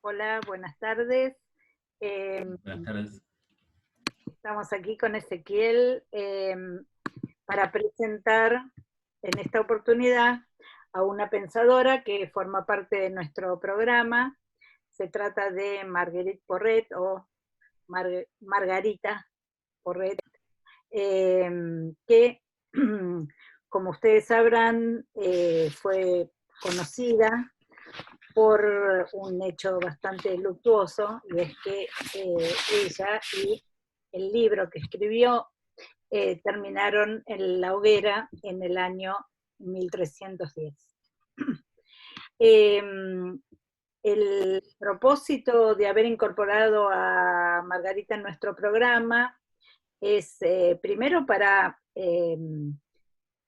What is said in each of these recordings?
Hola, buenas tardes. Buenas tardes. Estamos aquí con Ezequiel para presentar en esta oportunidad a una pensadora que forma parte de nuestro programa. Se trata de Marguerite Porret o Margarita Porret, que, como ustedes sabrán, fue conocida por un hecho bastante luctuoso, y es que ella y el libro que escribió terminaron en la hoguera en el año 1310. Eh, el propósito de haber incorporado a Margarita en nuestro programa es primero para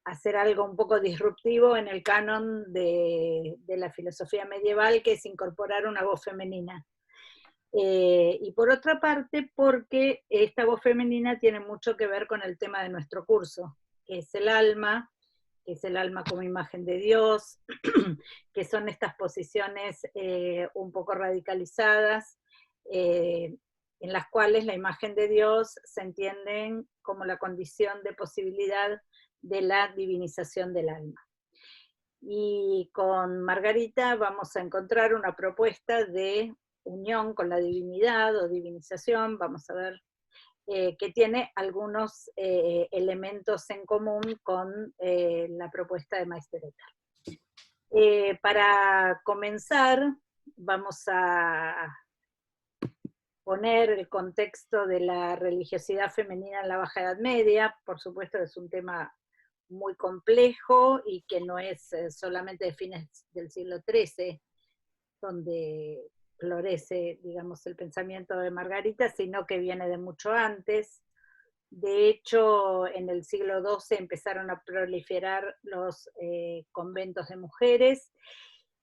hacer algo un poco disruptivo en el canon de la filosofía medieval, que es incorporar una voz femenina. Y por otra parte, porque esta voz femenina tiene mucho que ver con el tema de nuestro curso, que es el alma como imagen de Dios, que son estas posiciones un poco radicalizadas, en las cuales la imagen de Dios se entiende como la condición de posibilidad de la divinización del alma. Y con Margarita vamos a encontrar una propuesta de unión con la divinidad o divinización, vamos a ver, que tiene algunos elementos en común con la propuesta de Meister Eckhart. Para comenzar, vamos a poner el contexto de la religiosidad femenina en la Baja Edad Media. Por supuesto, es un tema muy complejo y que no es solamente de fines del siglo XIII donde florece, digamos, el pensamiento de Margarita, sino que viene de mucho antes. De hecho, en el siglo XII empezaron a proliferar los conventos de mujeres,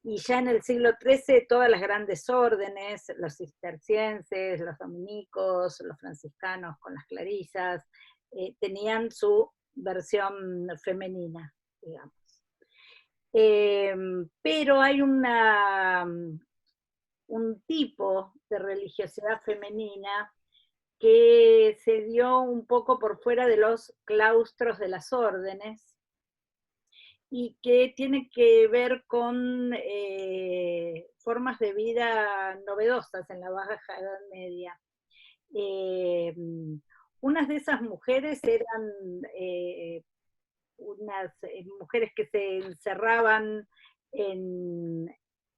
y ya en el siglo XIII todas las grandes órdenes, los cistercienses, los dominicos, los franciscanos con las clarisas, tenían su versión femenina, digamos. Pero hay un tipo de religiosidad femenina que se dio un poco por fuera de los claustros de las órdenes y que tiene que ver con formas de vida novedosas en la Baja Edad Media. Eh, unas de esas mujeres eran unas mujeres que se encerraban en,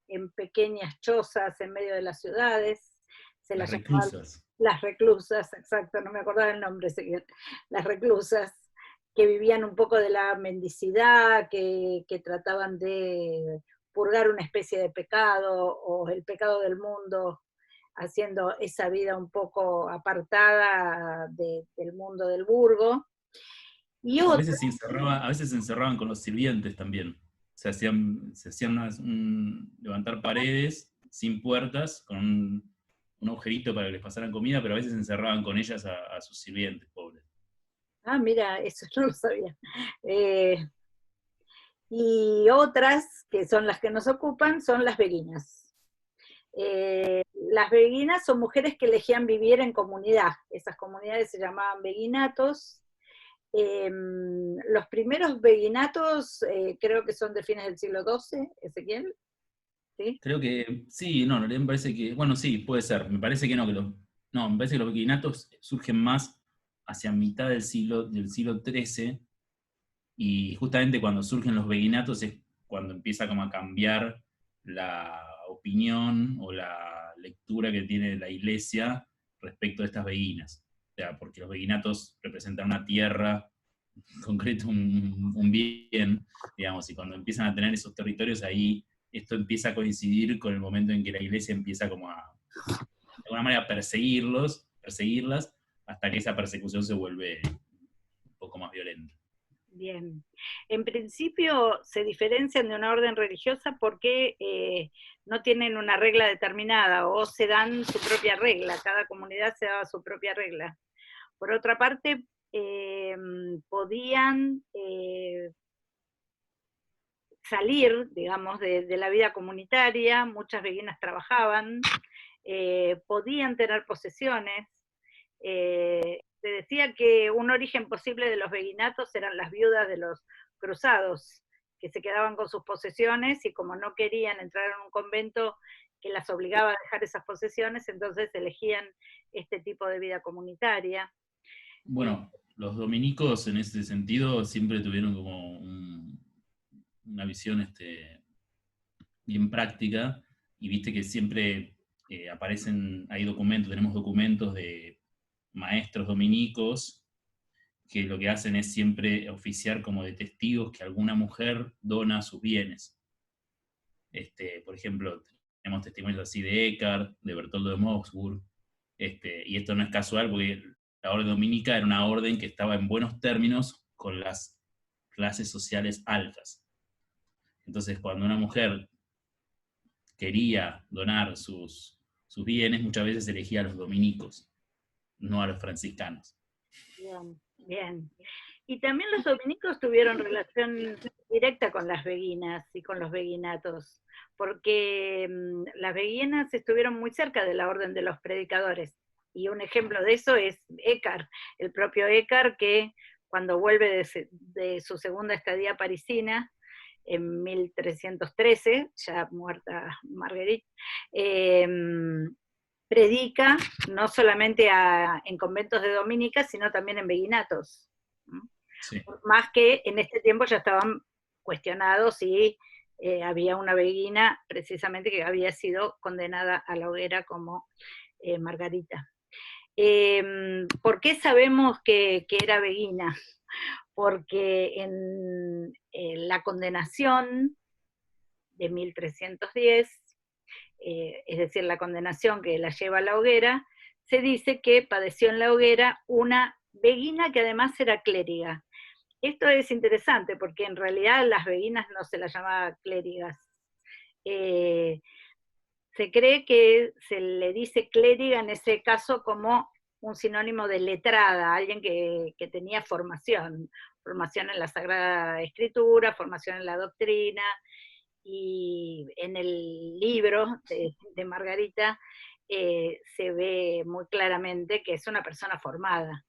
en pequeñas chozas en medio de las ciudades, se Las las llamaban reclusas. las reclusas, exacto, no me acordaba el nombre, las reclusas, que vivían un poco de la mendicidad, que trataban de purgar una especie de pecado o el pecado del mundo, haciendo esa vida un poco apartada del mundo del burgo. Y A otra, veces a veces se encerraban con los sirvientes también. Se hacían levantar paredes sin puertas, con un agujerito para que les pasaran comida, pero a veces se encerraban con ellas a sus sirvientes, pobres. mira, eso no lo sabía. Eh, y otras, que son las que nos ocupan, son las beguinas. Las beguinas son mujeres que elegían vivir en comunidad. Esas comunidades se llamaban beguinatos. Los primeros beguinatos creo que son de fines del siglo XII, Ezequiel, ¿sí? Creo que sí, no, en realidad me parece que, bueno, sí, puede ser. Me parece que no, no, me parece que los beguinatos surgen más hacia mitad del siglo XIII, y justamente cuando surgen los beguinatos es cuando empieza como a cambiar la opinión o la lectura que tiene la iglesia respecto de estas beguinas. O sea, porque los beguinatos representan una tierra, en concreto un bien, digamos, y cuando empiezan a tener esos territorios, ahí esto empieza a coincidir con el momento en que la iglesia empieza como de alguna manera, perseguirlas, hasta que esa persecución se vuelve un poco más violenta. Bien. En principio se diferencian de una orden religiosa porque no tienen una regla determinada o se dan su propia regla, cada comunidad se daba su propia regla. Por otra parte, podían salir, digamos, de la vida comunitaria, muchas beguinas trabajaban, podían tener posesiones. Se decía que un origen posible de los beguinatos eran las viudas de los cruzados, que se quedaban con sus posesiones y como no querían entrar en un convento que las obligaba a dejar esas posesiones, entonces elegían este tipo de vida comunitaria. Bueno, los dominicos en ese sentido siempre tuvieron como una visión bien práctica, y viste que siempre aparecen, hay documentos, tenemos documentos de maestros dominicos que lo que hacen es siempre oficiar como de testigos que alguna mujer dona sus bienes. Por ejemplo, tenemos testimonios así de Eckhart, de Bertoldo de Moxburg, y esto no es casual porque la orden dominica era una orden que estaba en buenos términos con las clases sociales altas. Entonces, cuando una mujer quería donar sus bienes, muchas veces elegía a los dominicos, no a los franciscanos. Bien, bien. Y también los dominicos tuvieron relación directa con las beguinas y con los beguinatos, porque las beguinas estuvieron muy cerca de la orden de los predicadores. Y un ejemplo de eso es Eckhart, el propio Eckhart, que cuando vuelve de su segunda estadía parisina, en 1313, ya muerta Marguerite, predica no solamente en conventos de dominicas, sino también en beguinatos. Sí. Más que en este tiempo ya estaban cuestionados si había una beguina precisamente que había sido condenada a la hoguera como Margarita. ¿Por qué sabemos que era beguina? Porque en la condenación de 1310, es decir, la condenación que la lleva a la hoguera, se dice que padeció en la hoguera una beguina que además era clériga. Esto es interesante porque en realidad las beguinas no se las llamaba clérigas. Se cree que se le dice clériga en ese caso como un sinónimo de letrada, alguien que tenía formación en la Sagrada Escritura, formación en la doctrina, y en el libro de Margarita se ve muy claramente que es una persona formada,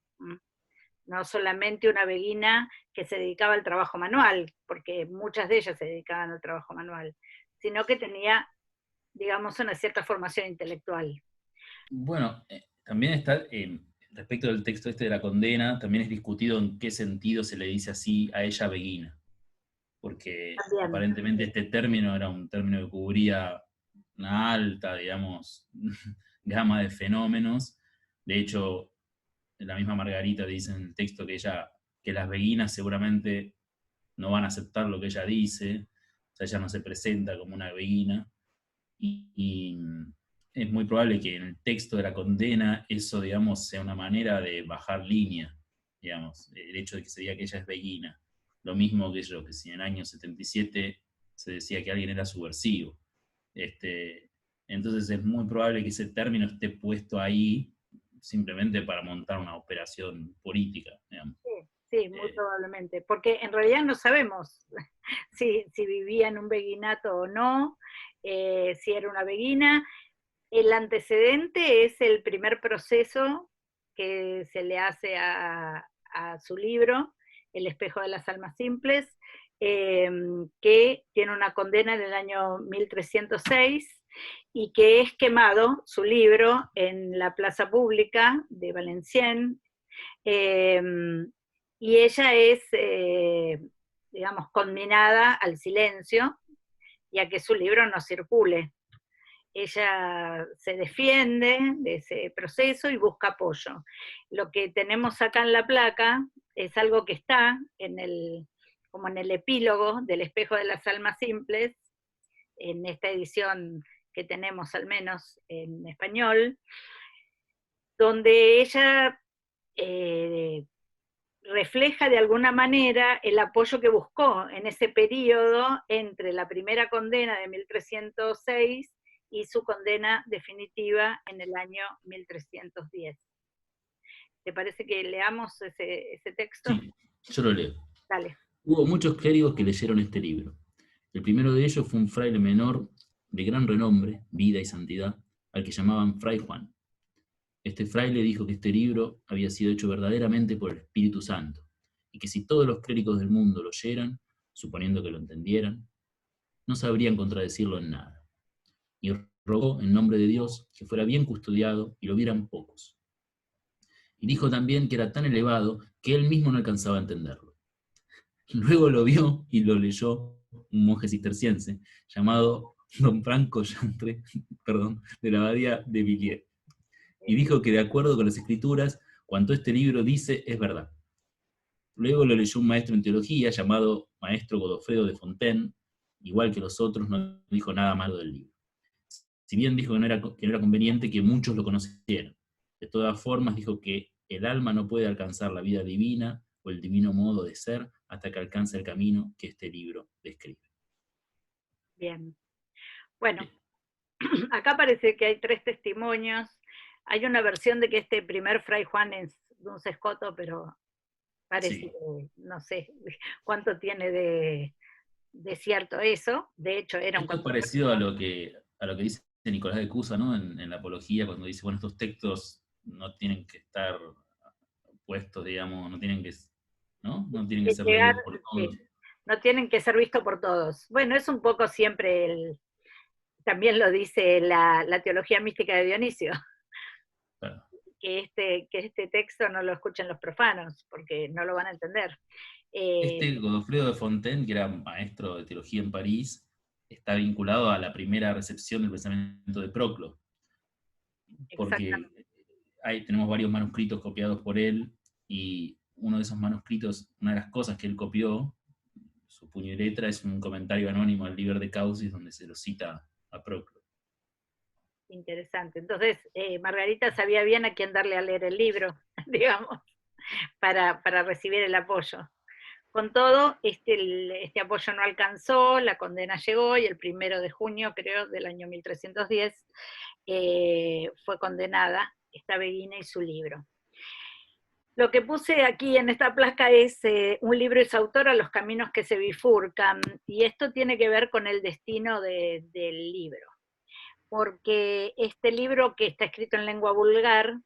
no solamente una beguina que se dedicaba al trabajo manual, porque muchas de ellas se dedicaban al trabajo manual, sino que tenía, digamos, una cierta formación intelectual. Bueno, también está, respecto del texto de la condena, también es discutido en qué sentido se le dice así a ella beguina, porque También. aparentemente este término era un término que cubría una alta, digamos, gama de fenómenos. De hecho, la misma Margarita dice en el texto que las beguinas seguramente no van a aceptar lo que ella dice, o sea, ella no se presenta como una beguina, y es muy probable que en el texto de la condena eso, digamos, sea una manera de bajar línea, digamos, el hecho de que se diga que ella es beguina. Lo mismo que yo, que si en el año 77 se decía que alguien era subversivo. Entonces es muy probable que ese término esté puesto ahí simplemente para montar una operación política, digamos. Sí, muy probablemente, porque en realidad no sabemos si vivía en un beguinato o no, si era una beguina. El antecedente es el primer proceso que se le hace a su libro, El espejo de las almas simples, que tiene una condena en el año 1306 y que es quemado, su libro, en la plaza pública de Valenciennes, y ella es, digamos, condenada al silencio y a que su libro no circule. Ella se defiende de ese proceso y busca apoyo. Lo que tenemos acá en la placa es algo que está como en el epílogo del Espejo de las Almas Simples, en esta edición que tenemos al menos en español, donde ella refleja de alguna manera el apoyo que buscó en ese periodo entre la primera condena de 1306 y su condena definitiva en el año 1310. ¿Te parece que leamos ese texto? Sí, yo lo leo. Dale. Hubo muchos clérigos que leyeron este libro. El primero de ellos fue un fraile menor de gran renombre, vida y santidad, al que llamaban Fray Juan. Este fraile dijo que este libro había sido hecho verdaderamente por el Espíritu Santo, y que si todos los clérigos del mundo lo oyeran, suponiendo que lo entendieran, no sabrían contradecirlo en nada. Y rogó en nombre de Dios que fuera bien custodiado y lo vieran pocos. Y dijo también que era tan elevado que él mismo no alcanzaba a entenderlo. Luego lo vio y lo leyó un monje cisterciense llamado Don Franco Chantre, de la abadía de Villiers, y dijo que de acuerdo con las escrituras, cuanto este libro dice es verdad. Luego lo leyó un maestro en teología llamado maestro Godofredo de Fontaine, igual que los otros, no dijo nada malo del libro. Si bien dijo que no era conveniente que muchos lo conocieran, de todas formas dijo que el alma no puede alcanzar la vida divina o el divino modo de ser hasta que alcance el camino que este libro describe. Bien. Bueno, acá parece que hay 3 testimonios. Hay una versión de que este primer Fray Juan es de un sescoto, pero parece Sí. que no sé cuánto tiene de cierto eso. De hecho, era un Esto es parecido a lo que dice Nicolás de Cusa, ¿no? En la apología, cuando dice, bueno, estos textos no tienen que estar puestos, digamos, no tienen que ser llegar, leídos por sí, todos. no tienen que ser vistos por todos. Bueno, es un poco siempre también lo dice la teología mística de Dionisio, Claro. que este texto no lo escuchen los profanos, porque no lo van a entender. Godofredo de Fontaine, que era maestro de teología en París, está vinculado a la primera recepción del pensamiento de Proclo, porque Exactamente. tenemos varios manuscritos copiados por él, y uno de esos manuscritos, una de las cosas que él copió, su puño y letra, es un comentario anónimo al Liber de Causis, donde se lo cita a Proclo. Interesante. Entonces, Margarita sabía bien a quién darle a leer el libro, digamos, para recibir el apoyo. Con todo, este apoyo no alcanzó, la condena llegó y el 1 de junio, creo, del año 1310, fue condenada esta beguina y su libro. Lo que puse aquí en esta placa es un libro y su autora, Los caminos que se bifurcan, y esto tiene que ver con el destino del libro, porque este libro, que está escrito en lengua vulgar,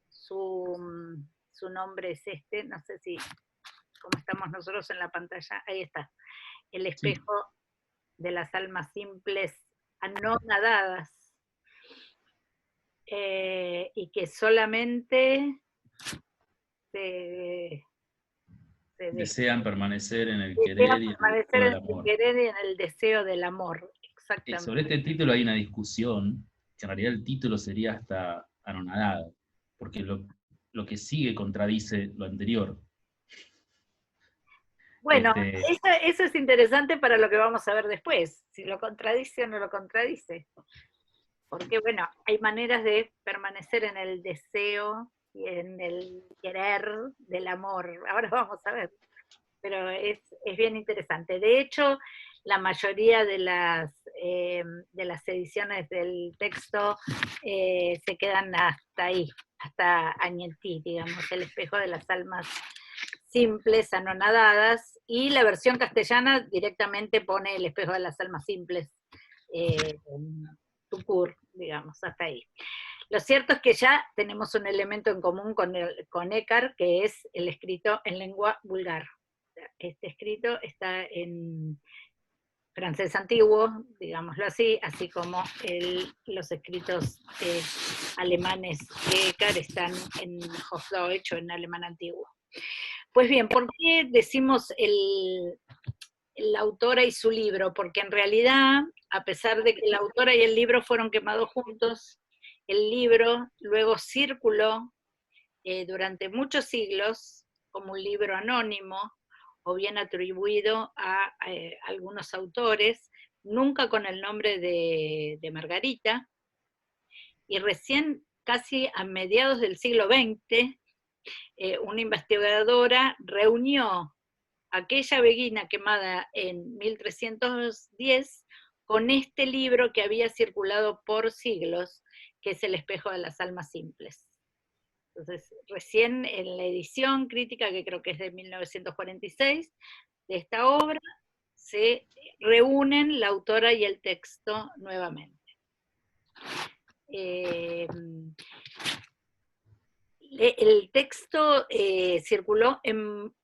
su nombre es no sé si, como estamos nosotros en la pantalla, ahí está, El Sí. espejo de las almas simples anonadadas, y que solamente se Desean permanecer en el desea querer y en el permanecer deseo en del el amor. querer y en el deseo del amor, Sobre exactamente. este título hay una discusión, que en realidad el título sería hasta anonadado, porque lo que sigue contradice lo anterior. Bueno, Este, eso es interesante para lo que vamos a ver después, si lo contradice o no lo contradice. Porque, bueno, hay maneras de permanecer en el deseo y en el querer del amor. Ahora vamos a ver. Pero es bien interesante. De hecho, la mayoría de las ediciones del texto se quedan hasta ahí, hasta Añetí, digamos, El espejo de las almas simples, anonadadas, y la versión castellana directamente pone El espejo de las almas simples, tucur, digamos, hasta ahí. Lo cierto es que ya tenemos un elemento en común con Eckhart, que es el escrito en lengua vulgar. Este escrito está en francés antiguo, digámoslo así como los escritos alemanes de Eckhart están en Hochdeutsch o en alemán antiguo. Pues bien, ¿por qué decimos la autora y su libro? Porque en realidad, a pesar de que la autora y el libro fueron quemados juntos, el libro luego circuló durante muchos siglos como un libro anónimo o bien atribuido a algunos autores, nunca con el nombre de Margarita, y recién casi a mediados del siglo XX, una investigadora reunió aquella beguina quemada en 1310 con este libro que había circulado por siglos, que es El espejo de las almas simples. Entonces, recién en la edición crítica, que creo que es de 1946, de esta obra, se reúnen la autora y el texto nuevamente. El texto circuló en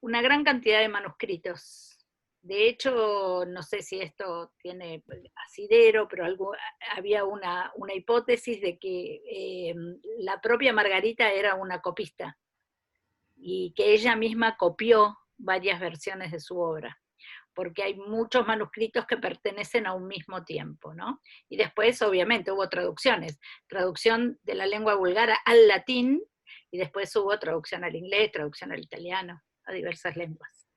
una gran cantidad de manuscritos. De hecho, no sé si esto tiene asidero, pero había una hipótesis de que la propia Margarita era una copista y que ella misma copió varias versiones de su obra, porque hay muchos manuscritos que pertenecen a un mismo tiempo, ¿no? Y después, obviamente, hubo traducciones, traducción de la lengua búlgara al latín, y después hubo traducción al inglés, traducción al italiano, a diversas lenguas.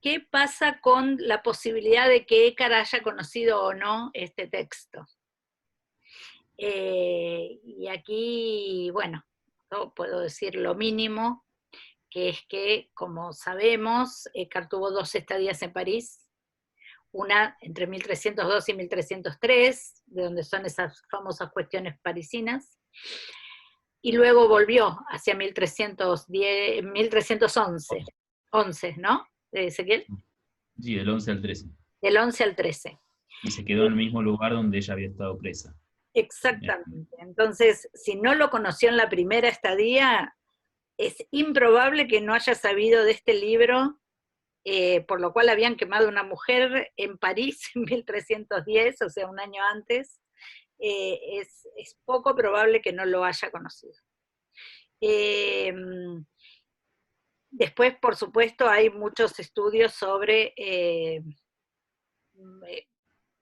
¿Qué pasa con la posibilidad de que Écar haya conocido o no este texto? Y aquí, bueno, no puedo decir lo mínimo, que es que, como sabemos, Écar tuvo 2 estadías en París, una entre 1302 y 1303, de donde son esas famosas cuestiones parisinas, y luego volvió hacia 1310, 1311, 11, ¿no? Ezequiel. Sí, del 11 al 13. Del 11 al 13. Y se quedó en el mismo lugar donde ella había estado presa. Exactamente. Entonces, si no lo conoció en la primera estadía, es improbable que no haya sabido de este libro, por lo cual habían quemado una mujer en París en 1310, o sea, un año antes. Es poco probable que no lo haya conocido. Después, por supuesto, hay muchos estudios sobre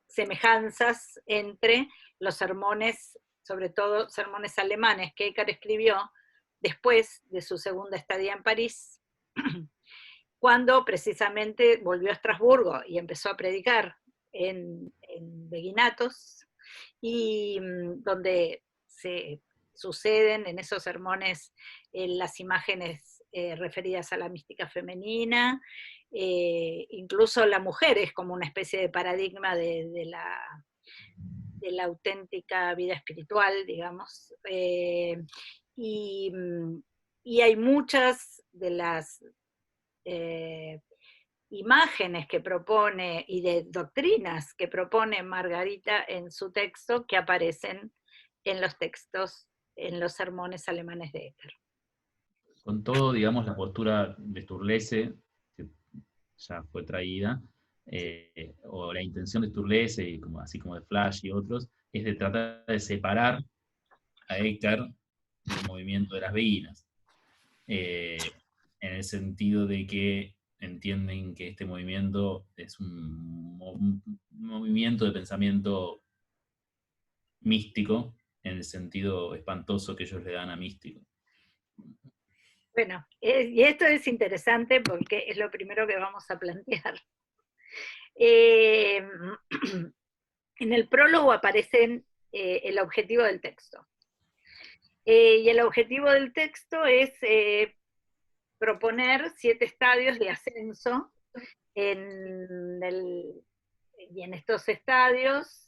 semejanzas entre los sermones, sobre todo sermones alemanes que Écar escribió después de su segunda estadía en París, cuando precisamente volvió a Estrasburgo y empezó a predicar en Beguinatos, y donde se suceden en esos sermones las imágenes referidas a la mística femenina, incluso la mujer es como una especie de paradigma de la auténtica vida espiritual, digamos, y hay muchas de las imágenes que propone y de doctrinas que propone Margarita en su texto que aparecen en los textos, en los sermones alemanes de Écar. Con todo, digamos, la postura de Sturlese, que ya fue traída, o la intención de Sturlese, así como de Flash y otros, es de tratar de separar a Écar del movimiento de las beguinas, en el sentido de que entienden que este movimiento es un movimiento de pensamiento místico, en el sentido espantoso que ellos le dan a místico. Bueno, y esto es interesante porque es lo primero que vamos a plantear. En el prólogo aparece el objetivo del texto. Y el objetivo del texto es proponer 7 estadios de ascenso, y en estos estadios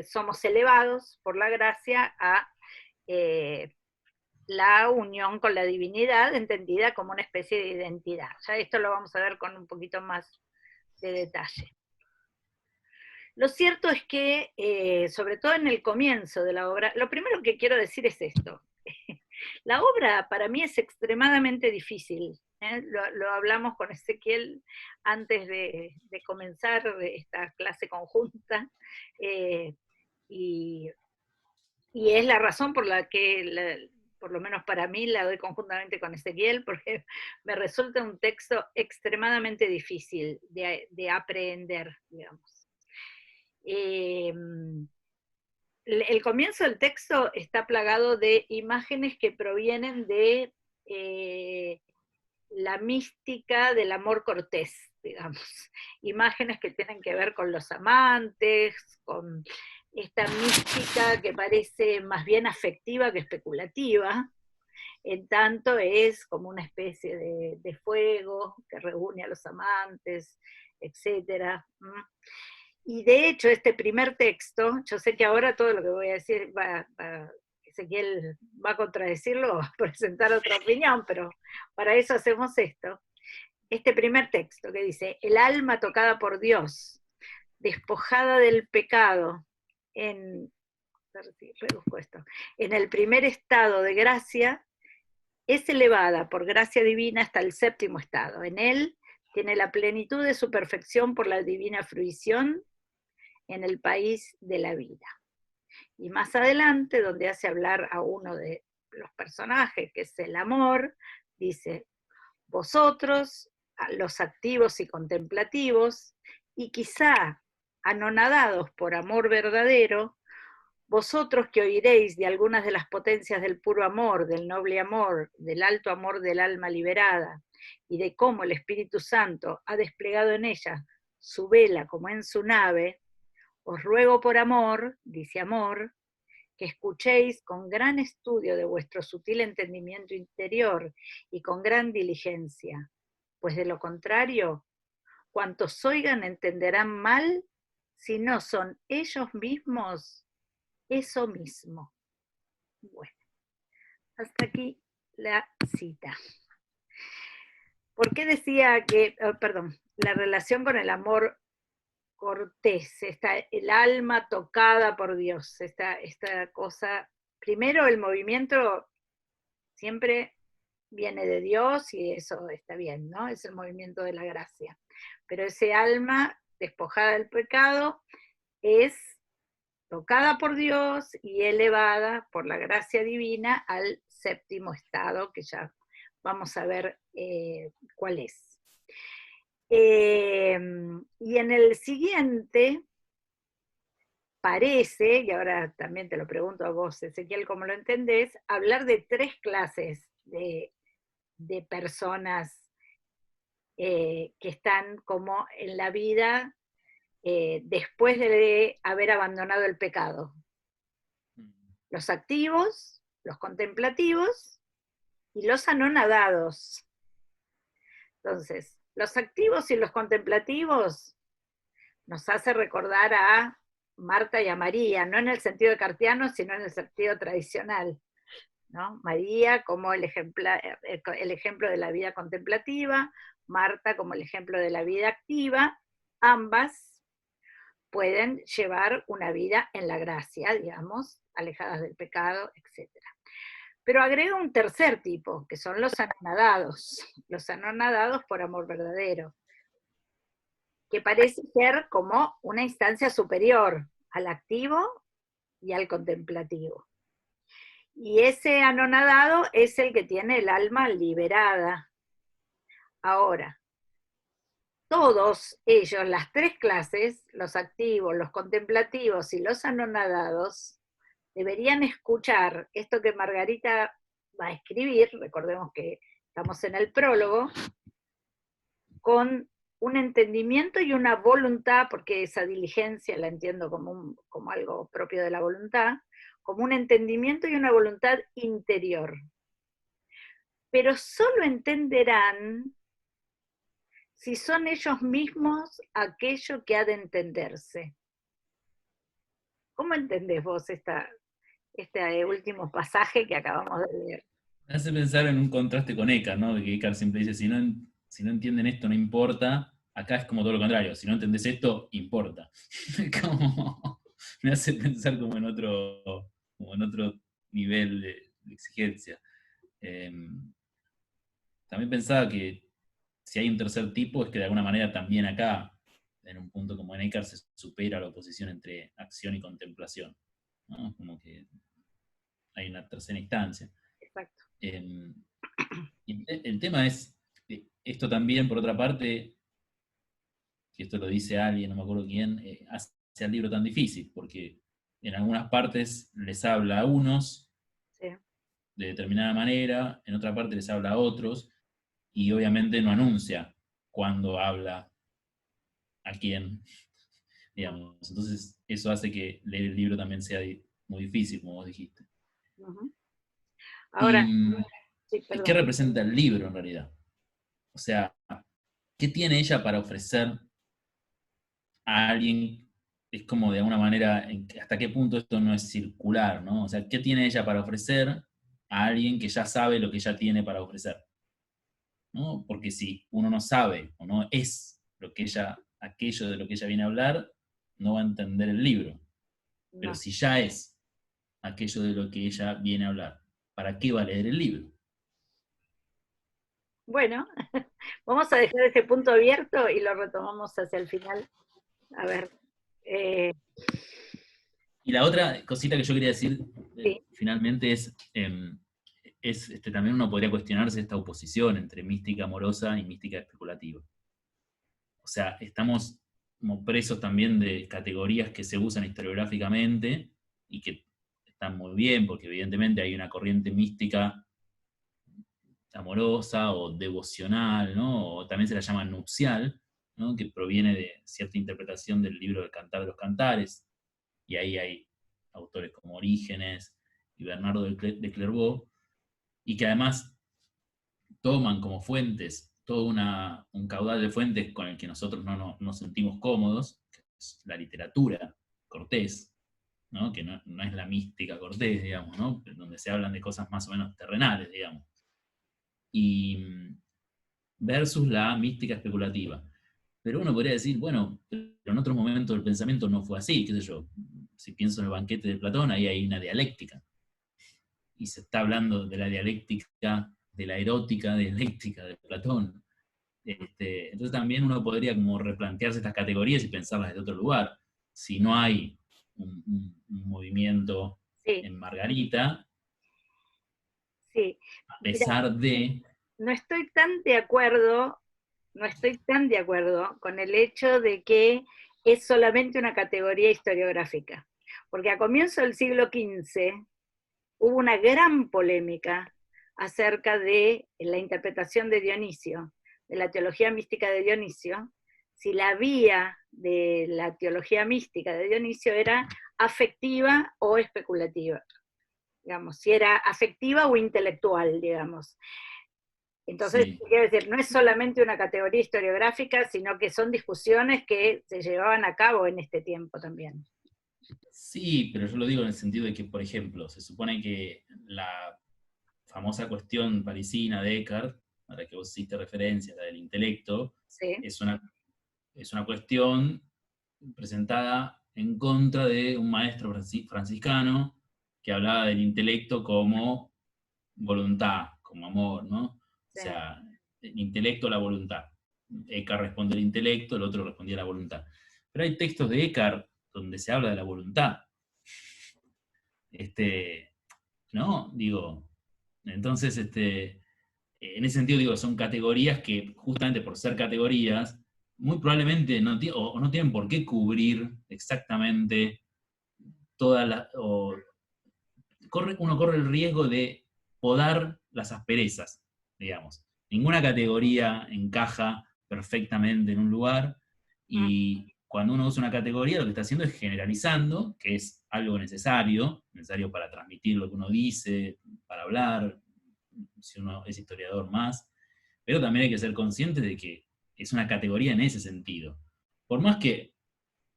somos elevados por la gracia a la unión con la divinidad, entendida como una especie de identidad. Ya esto lo vamos a ver con un poquito más de detalle. Lo cierto es que, sobre todo en el comienzo de la obra, lo primero que quiero decir es esto. La obra para mí es extremadamente difícil. Lo hablamos con Ezequiel antes de comenzar esta clase conjunta, y es la razón por la que, por lo menos para mí, la doy conjuntamente con Ezequiel, porque me resulta un texto extremadamente difícil de aprender, digamos. El comienzo del texto está plagado de imágenes que provienen de la mística del amor cortés, digamos. Imágenes que tienen que ver con los amantes, con esta mística que parece más bien afectiva que especulativa, en tanto es como una especie de fuego que reúne a los amantes, etc. Y de hecho, este primer texto, yo sé que ahora todo lo que voy a decir Ezequiel va a contradecirlo o a presentar otra opinión, pero para eso hacemos esto. este primer texto que dice, el alma tocada por Dios, despojada del pecado, en, reduzco esto, en el primer estado de gracia, es elevada por gracia divina hasta el séptimo estado. En él tiene la plenitud de su perfección por la divina fruición en el país de la vida. Y más adelante, donde hace hablar a uno de los personajes, que es el amor, dice, vosotros, los activos y contemplativos, y quizá anonadados por amor verdadero, vosotros que oiréis de algunas de las potencias del puro amor, del noble amor, del alto amor del alma liberada, y de cómo el Espíritu Santo ha desplegado en ella su vela como en su nave, os ruego por amor, dice amor, que escuchéis con gran estudio de vuestro sutil entendimiento interior y con gran diligencia, pues de lo contrario, cuantos oigan entenderán mal si no son ellos mismos eso mismo. Bueno, hasta aquí la cita. ¿Por qué decía que, perdón, la relación con el amor cortés, el alma tocada por Dios, esta cosa, primero el movimiento siempre viene de Dios y eso está bien, ¿no? Es el movimiento de la gracia. Pero ese alma despojada del pecado es tocada por Dios y elevada por la gracia divina al séptimo estado, que ya vamos a ver cuál es. Y en el siguiente parece, y ahora también te lo pregunto a vos, Ezequiel, ¿cómo lo entendés? Hablar de 3 clases de personas que están como en la vida después de haber abandonado el pecado. Los activos, los contemplativos y los anonadados. Entonces, los activos y los contemplativos nos hace recordar a Marta y a María, no en el sentido cartiano, sino en el sentido tradicional, ¿no? María como el ejemplo de la vida contemplativa, Marta como el ejemplo de la vida activa, ambas pueden llevar una vida en la gracia, digamos, alejadas del pecado, etc. Pero agrega un tercer tipo, que son los anonadados por amor verdadero, que parece ser como una instancia superior al activo y al contemplativo. Y ese anonadado es el que tiene el alma liberada. Ahora, todos ellos, las 3 clases, los activos, los contemplativos y los anonadados, deberían escuchar esto que Margarita va a escribir, recordemos que estamos en el prólogo, con un entendimiento y una voluntad, porque esa diligencia la entiendo como algo propio de la voluntad, como un entendimiento y una voluntad interior. Pero solo entenderán si son ellos mismos aquello que ha de entenderse. ¿Cómo entendés vos este último pasaje que acabamos de leer? Me hace pensar en un contraste con Eckhart, ¿no? De que Eckhart siempre dice, si no entienden esto, no importa. Acá es como todo lo contrario, si no entendés esto, importa. Me hace pensar como en otro nivel de exigencia. También pensaba que si hay un tercer tipo, es que de alguna manera también acá, en un punto como en Eckhart, se supera la oposición entre acción y contemplación, ¿no? Como que hay una tercera instancia. Exacto. Y el tema es, esto también, por otra parte, que esto lo dice alguien, no me acuerdo quién, hace el libro tan difícil, porque en algunas partes les habla a unos Sí. de determinada manera, en otra parte les habla a otros, y obviamente no anuncia cuando habla a quién, digamos. Entonces, eso hace que leer el libro también sea muy difícil, como vos dijiste. Uh-huh. ¿Y Ahora, sí, qué perdón. representa el libro en realidad? O sea, ¿qué tiene ella para ofrecer a alguien? Es como de alguna manera, hasta qué punto esto no es circular, ¿no? O sea, ¿qué tiene ella para ofrecer a alguien que ya sabe lo que ella tiene para ofrecer? ¿no? Porque si uno no sabe o no es aquello de lo que ella viene a hablar, no va a entender el libro. Pero No. si ya es aquello de lo que ella viene a hablar, ¿para qué va a leer el libro? Bueno, vamos a dejar ese punto abierto y lo retomamos hacia el final. A ver. eh, Y la otra cosita que yo quería decir sí, finalmente es también uno podría cuestionarse esta oposición entre mística amorosa y mística especulativa. O sea, estamos como presos también de categorías que se usan historiográficamente y que están muy bien, porque evidentemente hay una corriente mística amorosa o devocional, ¿no? O también se la llama nupcial, ¿no? Que proviene de cierta interpretación del libro del Cantar de los Cantares, y ahí hay autores como Orígenes y Bernardo de Clairvaux, y que además toman como fuentes todo un caudal de fuentes con el que nosotros no nos sentimos cómodos, que es la literatura Cortés, ¿no? Que no es la mística Cortés, digamos, ¿no? Donde se hablan de cosas más o menos terrenales, digamos. Y versus la mística especulativa. Pero uno podría decir, bueno, pero en otros momentos del pensamiento no fue así, qué sé yo. Si pienso en el banquete de Platón, ahí hay una dialéctica. Y se está hablando de la dialéctica, de la erótica dialéctica de Platón. Entonces también uno podría como replantearse estas categorías y pensarlas desde otro lugar. Si no hay un movimiento sí, en Margarita, sí. a Mira, pesar de... no estoy tan de acuerdo, no estoy tan de acuerdo con el hecho de que es solamente una categoría historiográfica. Porque a comienzo del siglo XV hubo una gran polémica acerca de la interpretación de Dionisio, de la teología mística de Dionisio, si la vía de la teología mística de Dionisio era afectiva o especulativa, digamos, si era afectiva o intelectual, digamos. Entonces, Sí, quiero decir, no es solamente una categoría historiográfica, sino que son discusiones que se llevaban a cabo en este tiempo también. sí, pero yo lo digo en el sentido de que, por ejemplo, se supone que la famosa cuestión parisina de Descartes, a la que vos hiciste referencia, la del intelecto, Sí, es una cuestión presentada en contra de un maestro franciscano que hablaba del intelecto como voluntad, como amor, ¿no? O sí. sea, el intelecto a la voluntad. Eckhart responde al intelecto, el otro respondía a la voluntad. Pero hay textos de Eckhart donde se habla de la voluntad. ¿No? Digo, entonces, en ese sentido, digo, son categorías que, justamente por ser categorías, muy probablemente o no tienen por qué cubrir exactamente todas las, uno corre el riesgo de podar las asperezas, digamos. Ninguna categoría encaja perfectamente en un lugar Mm. y cuando uno usa una categoría lo que está haciendo es generalizando, que es algo necesario para transmitir lo que uno dice, para hablar, si uno es historiador más, pero también hay que ser consciente de que es una categoría en ese sentido. Por más que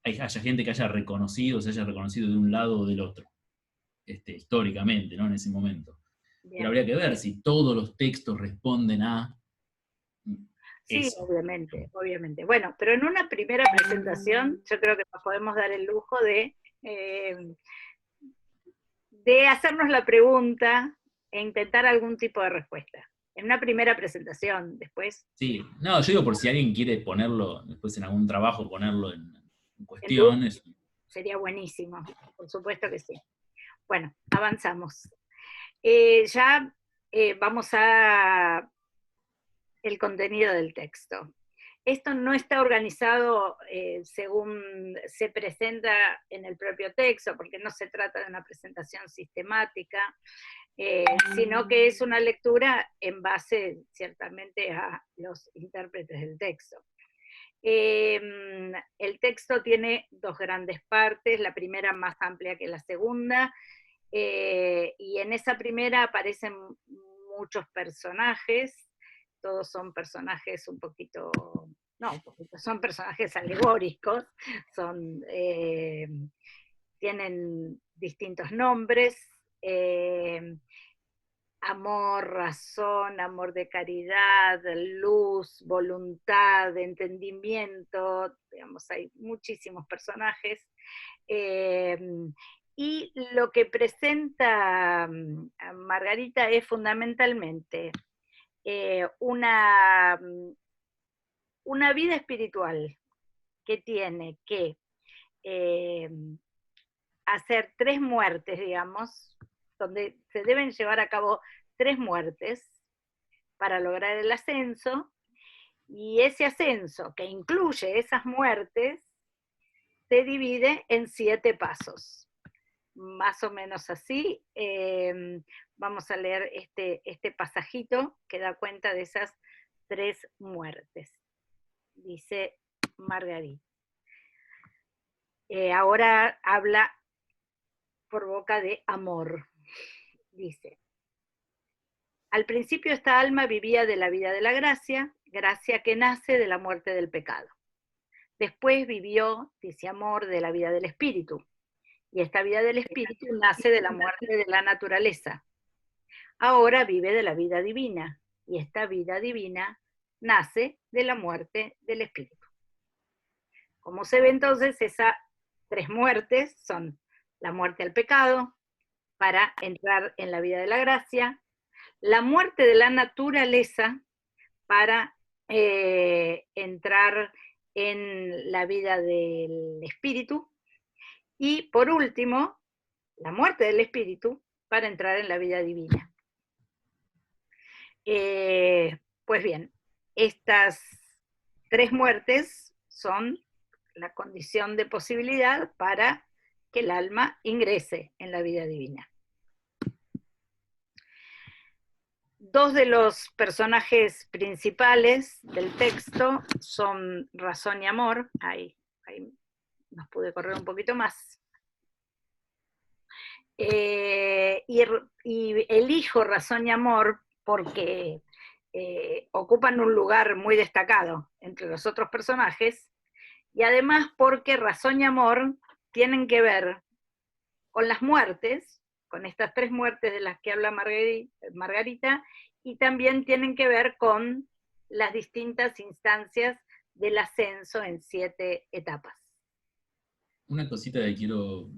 haya gente que se haya reconocido de un lado o del otro históricamente, ¿no? En ese momento. Pero Bien. habría que ver si todos los textos responden a Sí, eso. obviamente, obviamente. Bueno, pero en una primera presentación yo creo que nos podemos dar el lujo de hacernos la pregunta e intentar algún tipo de respuesta. En una primera presentación, después Sí, no, yo digo por si alguien quiere ponerlo, después en algún trabajo ponerlo en en luz cuestión. sería buenísimo, por supuesto que sí. Bueno, avanzamos. Ya vamos a el contenido del texto. Esto no está organizado según se presenta en el propio texto, porque no se trata de una presentación sistemática, sino que es una lectura en base ciertamente a los intérpretes del texto. El texto tiene dos grandes partes, la primera más amplia que la segunda, y en esa primera aparecen muchos personajes, todos son personajes un poquito, no, un poquito, son personajes alegóricos, son, tienen distintos nombres, amor, razón, amor de caridad, luz, voluntad, entendimiento, digamos, hay muchísimos personajes. Y lo que presenta a Margarita es fundamentalmente una vida espiritual que tiene que hacer 3 muertes, digamos, donde se deben llevar a cabo 3 muertes para lograr el ascenso, y ese ascenso, que incluye esas muertes, se divide en 7 pasos. Más o menos así. Vamos a leer este pasajito que da cuenta de esas 3 muertes. Dice Margarita. Ahora habla por boca de amor. Dice: al principio esta alma vivía de la vida de la gracia, gracia que nace de la muerte del pecado. Después vivió, dice Amor, de la vida del espíritu. Y esta vida del espíritu nace de la muerte de la naturaleza. Ahora vive de la vida divina. Y esta vida divina nace de la muerte del espíritu. Como se ve entonces, esas 3 muertes son la muerte al pecado, para entrar en la vida de la gracia, la muerte de la naturaleza, para entrar en la vida del espíritu, y por último, la muerte del espíritu, para entrar en la vida divina. Pues bien, estas 3 muertes son la condición de posibilidad para que el alma ingrese en la vida divina. 2 de los personajes principales del texto son Razón y Amor. Ahí nos pude correr un poquito más. Y elijo Razón y Amor porque ocupan un lugar muy destacado entre los otros personajes, y además porque Razón y Amor tienen que ver con las muertes, con estas 3 muertes de las que habla Margarita, y también tienen que ver con las distintas instancias del ascenso en 7 etapas. Una cosita que quiero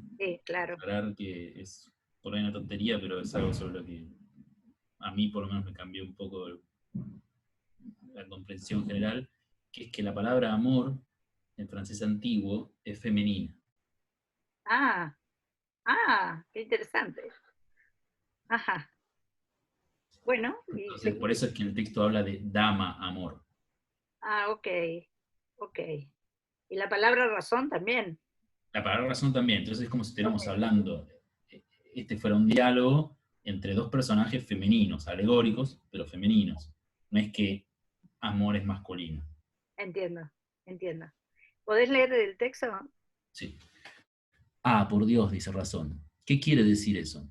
claro. aclarar, que es por ahí una tontería, pero es algo sobre lo que a mí por lo menos me cambió un poco la comprensión general, que es que la palabra amor en francés antiguo es femenina. Qué interesante. Ajá. Bueno. Entonces, por eso es que el texto habla de dama amor. Ok. Y la palabra razón también. La palabra razón también. Entonces es como si estuviéramos hablando, fuera un diálogo entre 2 personajes femeninos, alegóricos, pero femeninos. No es que amor es masculino. Entiendo. ¿Podés leer el texto? Sí. Por Dios, dice Razón. ¿Qué quiere decir eso?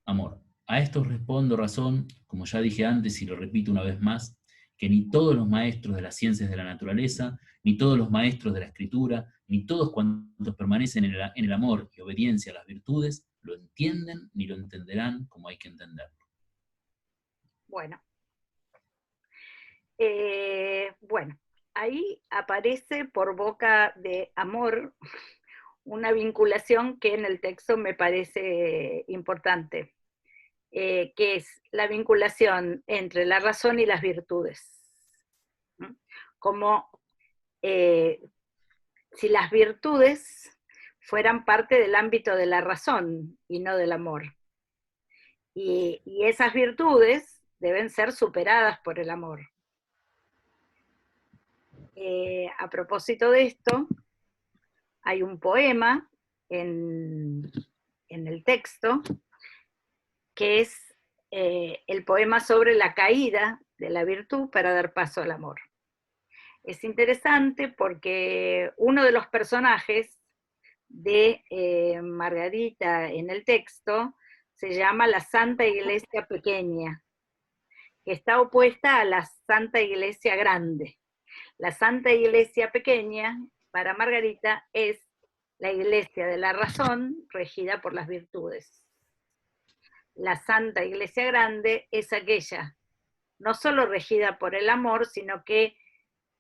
Amor. A esto respondo, Razón, como ya dije antes y lo repito una vez más, que ni todos los maestros de las ciencias de la naturaleza, ni todos los maestros de la escritura, ni todos cuantos permanecen en el amor y obediencia a las virtudes, lo entienden ni lo entenderán como hay que entenderlo. Bueno. Ahí aparece por boca de Amor una vinculación que en el texto me parece importante, que es la vinculación entre la razón y las virtudes. Como si las virtudes fueran parte del ámbito de la razón y no del amor. Y esas virtudes deben ser superadas por el amor. A propósito de esto, hay un poema en el texto que es el poema sobre la caída de la virtud para dar paso al amor. Es interesante porque uno de los personajes de Margarita en el texto se llama la Santa Iglesia Pequeña, que está opuesta a la Santa Iglesia Grande. La Santa Iglesia Pequeña, para Margarita, es la iglesia de la razón regida por las virtudes. la Santa Iglesia Grande es aquella, no solo regida por el amor, sino que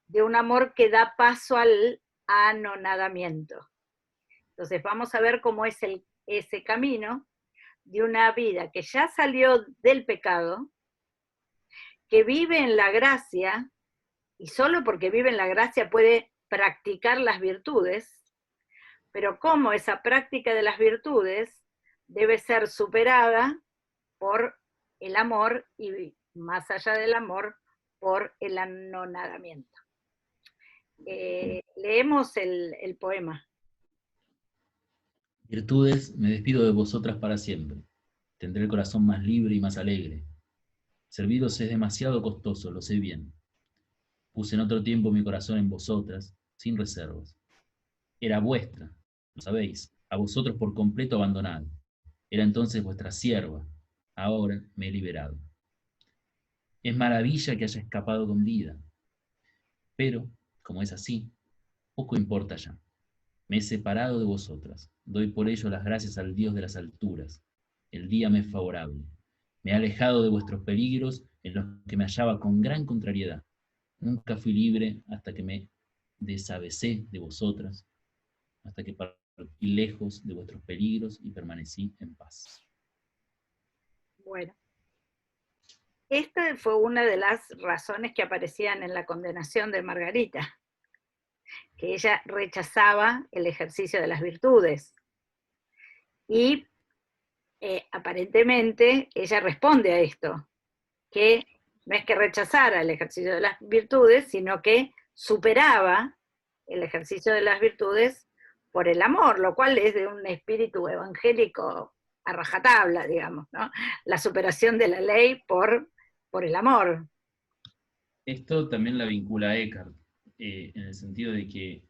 de un amor que da paso al anonadamiento. Entonces vamos a ver cómo es ese camino de una vida que ya salió del pecado, que vive en la gracia, y solo porque vive en la gracia puede practicar las virtudes, pero cómo esa práctica de las virtudes debe ser superada por el amor y, más allá del amor, por el anonadamiento. Leemos el poema. Virtudes, me despido de vosotras para siempre. Tendré el corazón más libre y más alegre. Serviros es demasiado costoso, lo sé bien. Puse en otro tiempo mi corazón en vosotras, sin reservas. Era vuestra, lo sabéis, a vosotros por completo abandonado. Era entonces vuestra sierva, ahora me he liberado. Es maravilla que haya escapado con vida. Pero, como es así, poco importa ya. Me he separado de vosotras. Doy por ello las gracias al Dios de las alturas. El día me es favorable. Me he alejado de vuestros peligros en los que me hallaba con gran contrariedad. Nunca fui libre hasta que me desabecé de vosotras, hasta que partí lejos de vuestros peligros y permanecí en paz. Bueno, esta fue una de las razones que aparecían en la condenación de Margarita, que ella rechazaba el ejercicio de las virtudes. Y aparentemente ella responde a esto, que no es que rechazara el ejercicio de las virtudes, sino que superaba el ejercicio de las virtudes por el amor, lo cual es de un espíritu evangélico a rajatabla, digamos, ¿no? La superación de la ley por el amor. Esto también la vincula a Eckhart, en el sentido de que,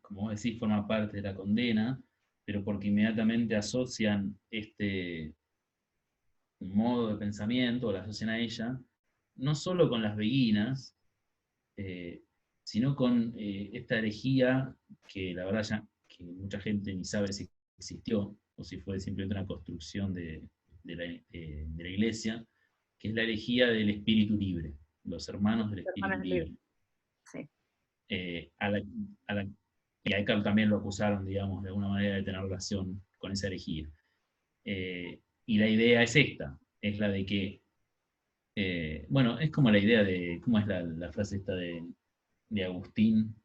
como vos decís, forma parte de la condena, pero porque inmediatamente asocian este modo de pensamiento, o la asocian a ella, no solo con las beguinas, sino con esta herejía que la verdad ya que mucha gente ni sabe si existió o si fue simplemente una construcción de la iglesia, que es la herejía del espíritu libre, los hermanos del espíritu libre. Sí. Y a Eckhart también lo acusaron, digamos, de alguna manera de tener relación con esa herejía. Y la idea es esta, es la de que, bueno, es como la idea de, ¿cómo es la frase esta de Agustín?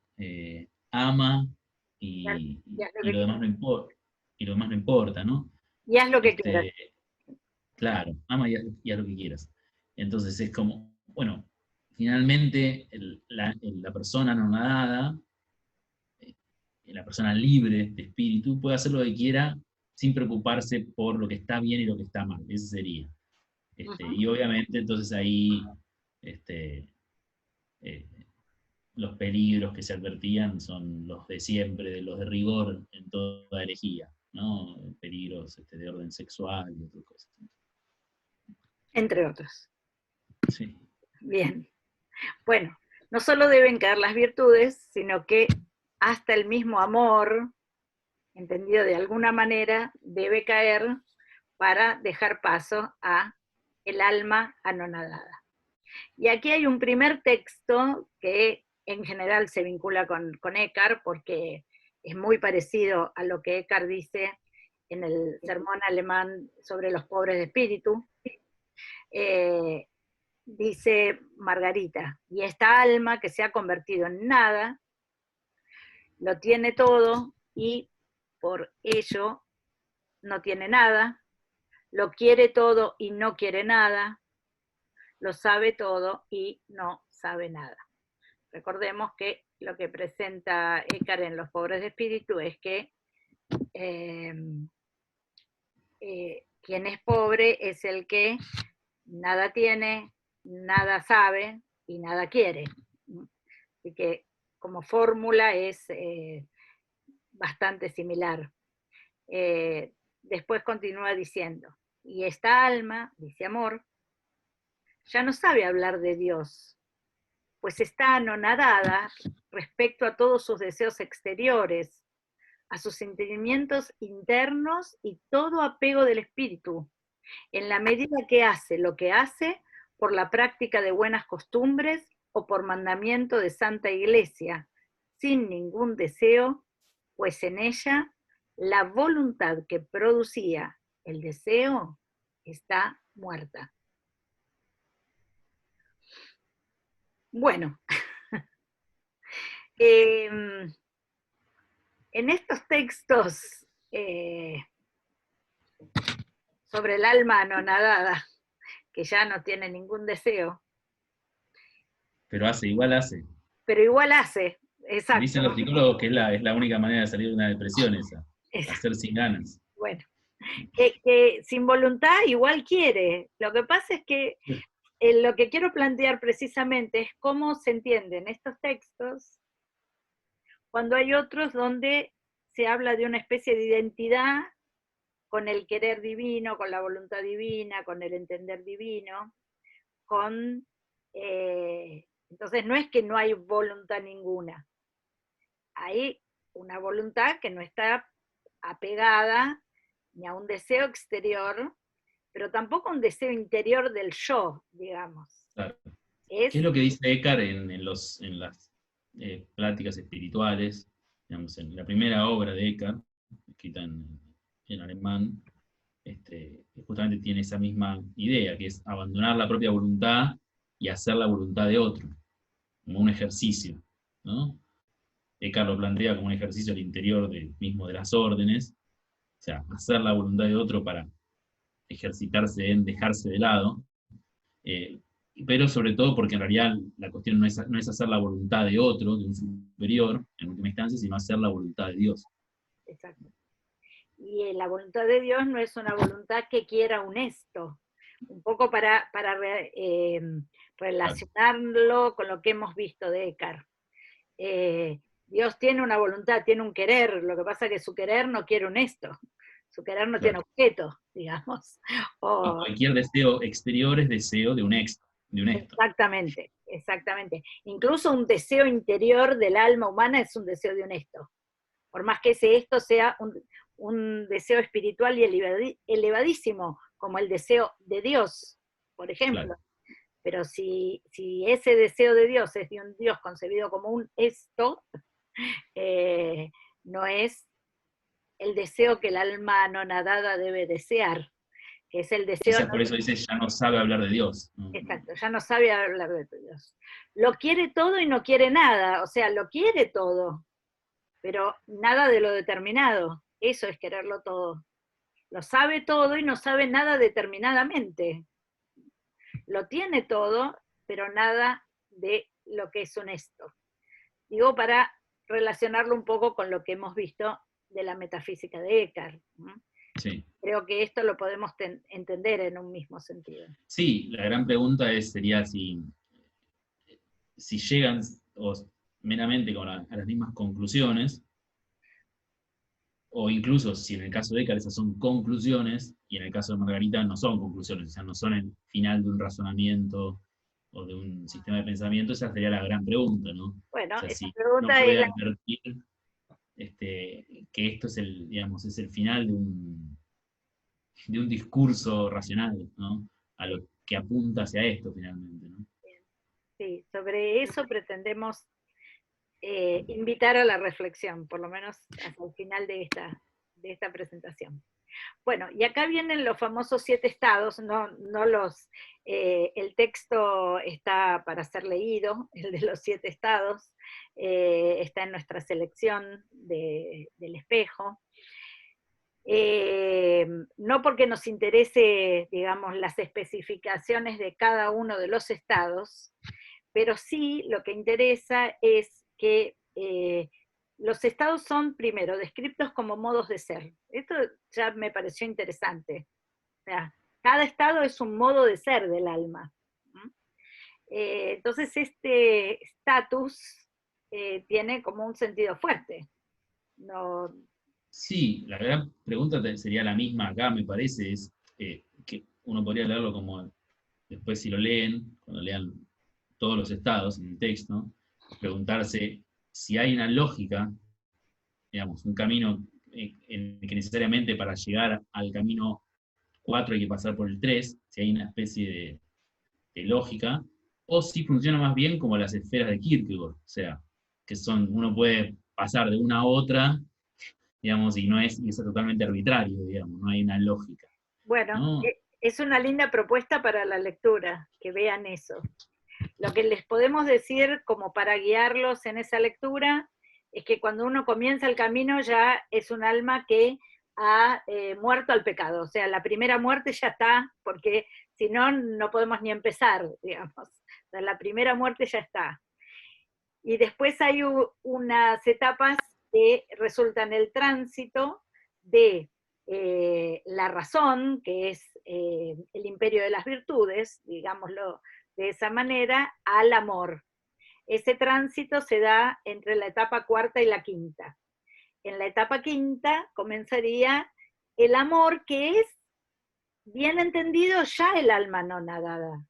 Ama y lo demás no importa, y lo demás no importa, ¿no? Y haz lo que quieras. Claro, ama y haz lo que quieras. Entonces es como, bueno, finalmente la persona anonadada, la persona libre de espíritu, puede hacer lo que quiera sin preocuparse por lo que está bien y lo que está mal. Ese sería. Y obviamente entonces ahí eh, los peligros que se advertían son los de siempre, de los de rigor en toda herejía, ¿no? Peligros de orden sexual y otras cosas. Entre otros. Sí. Bien. Bueno, no solo deben caer las virtudes, sino que hasta el mismo amor, entendido de alguna manera, debe caer para dejar paso a el alma anonadada. Y aquí hay un primer texto que en general se vincula con Eckhart, porque es muy parecido a lo que Eckhart dice en el sermón alemán sobre los pobres de espíritu. Dice Margarita, y esta alma que se ha convertido en nada, lo tiene todo y por ello no tiene nada, lo quiere todo y no quiere nada, lo sabe todo y no sabe nada. Recordemos que lo que presenta Eckhart en Los pobres de espíritu es que quien es pobre es el que nada tiene, nada sabe y nada quiere. Así que como fórmula es bastante similar. Después continúa diciendo, y esta alma, dice Amor, ya no sabe hablar de Dios, pues está anonadada respecto a todos sus deseos exteriores, a sus sentimientos internos y todo apego del espíritu. en la medida que hace lo que hace por la práctica de buenas costumbres o por mandamiento de Santa Iglesia, sin ningún deseo, pues en ella la voluntad que producía el deseo está muerta. Bueno, en estos textos sobre el alma anonadada, que ya no tiene ningún deseo, Pero igual hace. pero igual hace, exacto. Dicen los psicólogos que es la única manera de salir de una depresión esa, hacer sin ganas. Bueno, que sin voluntad igual quiere. Lo que pasa es que lo que quiero plantear precisamente es cómo se entienden estos textos cuando hay otros donde se habla de una especie de identidad con el querer divino, con la voluntad divina, con el entender divino, entonces no es que no hay voluntad ninguna, hay una voluntad que no está apegada ni a un deseo exterior, pero tampoco un deseo interior del yo, digamos. Claro. ¿Qué es lo que dice Eckhart en las pláticas espirituales? Digamos, en la primera obra de Eckhart, escrita en alemán, justamente tiene esa misma idea, que es abandonar la propia voluntad y hacer la voluntad de otro, como un ejercicio, ¿no? Eckhart lo plantea como un ejercicio al interior mismo de las órdenes, o sea, hacer la voluntad de otro para ejercitarse en dejarse de lado, pero sobre todo porque en realidad la cuestión no es hacer la voluntad de otro, de un superior, en última instancia, sino hacer la voluntad de Dios. Exacto. Y la voluntad de Dios no es una voluntad que quiera un esto. Un poco para relacionarlo con lo que hemos visto de Eckhart. Dios tiene una voluntad, tiene un querer, lo que pasa es que su querer no quiere un esto, su querer no tiene objeto, digamos. Y cualquier deseo exterior es deseo de un esto. Exactamente, exactamente. Incluso un deseo interior del alma humana es un deseo de un esto. Por más que ese esto sea un deseo espiritual y elevadísimo, como el deseo de Dios, por ejemplo. Claro. Pero si ese deseo de Dios es de un Dios concebido como un esto, no es el deseo que el alma anonadada debe desear, que es el deseo... Quizás por eso dice, ya no sabe hablar de Dios. Exacto, ya no sabe hablar de Dios. Lo quiere todo y no quiere nada, o sea, lo quiere todo, pero nada de lo determinado. Eso es quererlo todo. Lo sabe todo y no sabe nada determinadamente. Lo tiene todo, pero nada de lo que es honesto. Digo, para relacionarlo un poco con lo que hemos visto de la metafísica de Eckhart. Sí. Creo que esto lo podemos entender en un mismo sentido. Sí, la gran pregunta sería si llegan meramente a las mismas conclusiones, o incluso si en el caso de Eckhart esas son conclusiones, y en el caso de Margarita no son conclusiones, o sea, no son el final de un razonamiento o de un sistema de pensamiento, esa sería la gran pregunta, ¿no? Bueno, o sea, esa si pregunta uno puede advertir que esto es el final de un discurso racional, ¿no? A lo que apunta hacia esto finalmente, ¿no? Sí, sobre eso pretendemos invitar a la reflexión, por lo menos hasta el final de esta presentación. Bueno, y acá vienen los famosos 7 estados, el texto está para ser leído, el de los 7 estados, está en nuestra selección del espejo. No porque nos interese, digamos, las especificaciones de cada uno de los estados, pero sí lo que interesa es que los estados son, primero, descritos como modos de ser. Esto ya me pareció interesante. O sea, cada estado es un modo de ser del alma. Entonces, este estatus tiene como un sentido fuerte. No... Sí, la gran pregunta sería la misma acá, me parece, es que uno podría leerlo como, después si lo leen, cuando lean todos los estados en el texto, preguntarse si hay una lógica, digamos, un camino en que necesariamente para llegar al camino 4 hay que pasar por el 3, si hay una especie de lógica, o si funciona más bien como las esferas de Kierkegaard, o sea, que son, uno puede pasar de una a otra, digamos, y es totalmente arbitrario, digamos, no hay una lógica, Bueno, ¿no? es una linda propuesta para la lectura, que vean eso. Lo que les podemos decir como para guiarlos en esa lectura es que cuando uno comienza el camino ya es un alma que ha muerto al pecado, o sea, la primera muerte ya está, porque si no, no podemos ni empezar, digamos. O sea, la primera muerte ya está. Y después hay unas etapas que resultan el tránsito de la razón, que es el imperio de las virtudes, digámoslo de esa manera, al amor. Ese tránsito se da entre la etapa cuarta y la quinta. En la etapa quinta comenzaría el amor, que es, bien entendido, ya el alma no nadada.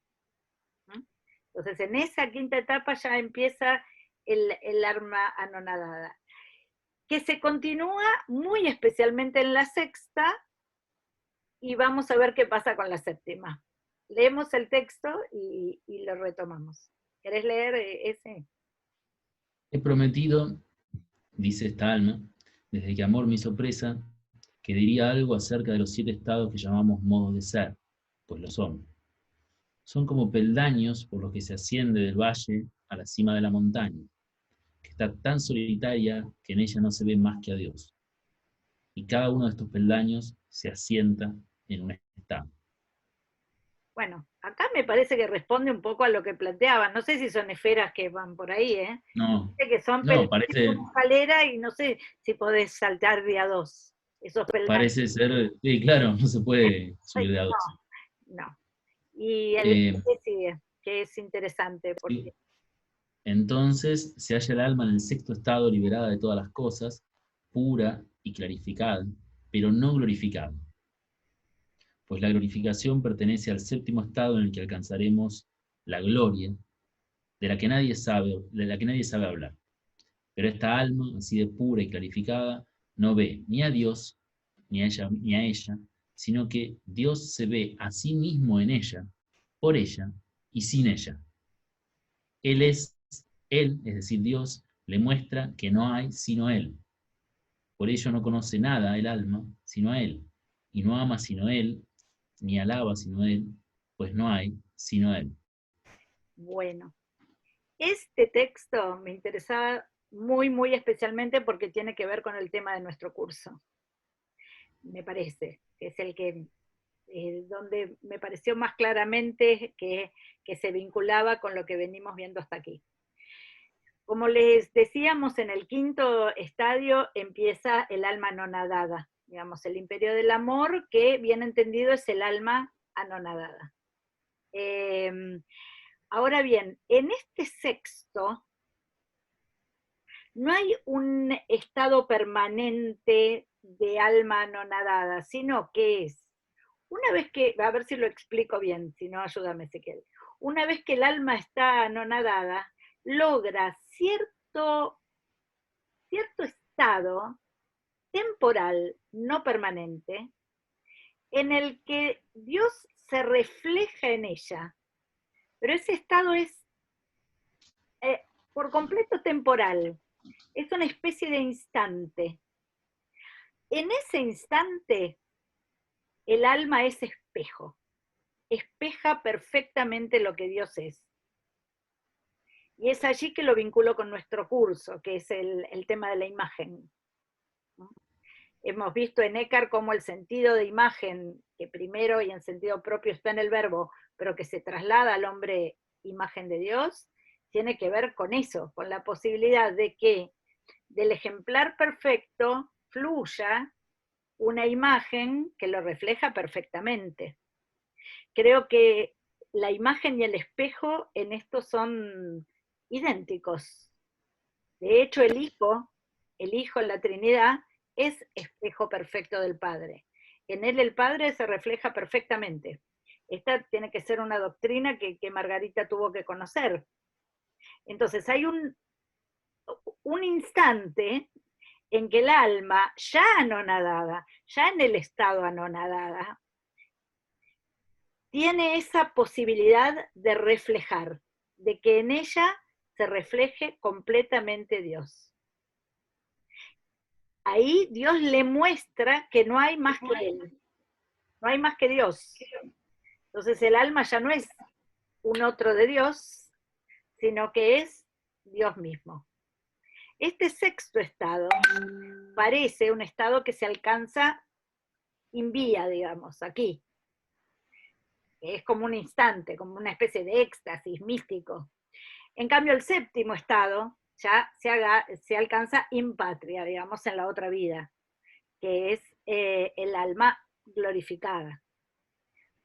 Entonces, en esa quinta etapa ya empieza el alma anonadada, que se continúa muy especialmente en la sexta, y vamos a ver qué pasa con la séptima. Leemos el texto y lo retomamos. ¿Querés leer ese? He prometido, dice esta alma, desde que amor me hizo presa, que diría algo acerca de los 7 estados que llamamos modos de ser, pues lo son. Son como peldaños por los que se asciende del valle a la cima de la montaña, que está tan solitaria que en ella no se ve más que a Dios. Y cada uno de estos peldaños se asienta en un estado. Bueno, acá me parece que responde un poco a lo que planteaban. No sé si son esferas que van por ahí, ¿eh? No, Sé que son no, peldaños de una escalera y no sé si podés saltar de a dos esos peldaños. parece ser, sí, claro, no se puede subir de a dos. No, no. Y el Eh, que sigue, que es interesante, porque sí. Entonces se halla el alma en el sexto estado liberada de todas las cosas, pura y clarificada, pero no glorificada. Pues la glorificación pertenece al séptimo estado en el que alcanzaremos la gloria, de la que nadie sabe hablar. Pero esta alma, así de pura y clarificada, no ve ni a Dios, ni a ella, sino que Dios se ve a sí mismo en ella, por ella y sin ella. Él, es decir, Dios, le muestra que no hay sino Él. Por ello no conoce nada el alma sino a Él, y no ama sino Él, ni alaba sino Él, pues no hay sino Él. bueno, este texto me interesaba muy, muy especialmente porque tiene que ver con el tema de nuestro curso. Me parece que es el que, donde me pareció más claramente que se vinculaba con lo que venimos viendo hasta aquí. Como les decíamos, en el quinto estadio empieza el alma anonadada, digamos, el imperio del amor, que bien entendido es el alma anonadada. Ahora bien, en este sexto no hay un estado permanente de alma anonadada, sino que es, una vez que, a ver si lo explico bien, si no, ayúdame, Ezequiel. Una vez que el alma está anonadada, logra cierto estado temporal, no permanente, en el que Dios se refleja en ella, pero ese estado es eh, por completo temporal, es una especie de instante. En ese instante, el alma es espejo, espeja perfectamente lo que Dios es. Y es allí que lo vinculo con nuestro curso, que es el tema de la imagen. Hemos visto en Eckhart cómo el sentido de imagen, que primero y en sentido propio está en el verbo, pero que se traslada al hombre imagen de Dios, tiene que ver con eso, con la posibilidad de que del ejemplar perfecto fluya una imagen que lo refleja perfectamente. Creo que la imagen y el espejo en esto son idénticos. De hecho, el Hijo en la Trinidad, es espejo perfecto del Padre. En él el Padre se refleja perfectamente. Esta tiene que ser una doctrina que Margarita tuvo que conocer. Entonces hay un instante en que el alma, ya anonadada, ya en el estado anonadada, tiene esa posibilidad de reflejar, de que en ella se refleje completamente Dios. Ahí Dios le muestra que no hay más que Él, no hay más que Dios. Entonces el alma ya no es un otro de Dios, sino que es Dios mismo. Este sexto estado parece un estado que se alcanza in vía, digamos, aquí. Es como un instante, como una especie de éxtasis místico. En cambio, el séptimo estado ya se alcanza in patria, digamos, en la otra vida, que es el alma glorificada.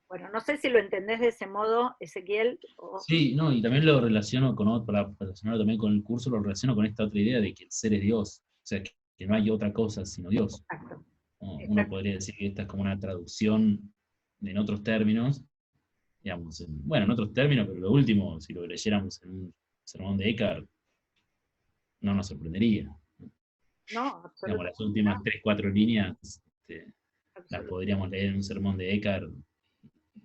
Bueno, no sé si lo entendés de ese modo, Ezequiel. Sí, no, y también lo relaciono para relacionarlo también con el curso, lo relaciono con esta otra idea de que el ser es Dios, o sea, que no hay otra cosa sino Dios. Exacto. Uno podría decir que esta es como una traducción en otros términos, digamos, bueno, en otros términos, pero lo último, si lo leyéramos en un sermón de Eckhart, no nos sorprendería. No, Digamos, absolutamente. las últimas 3-4 líneas las Absolutamente. podríamos leer en un sermón de Eckhart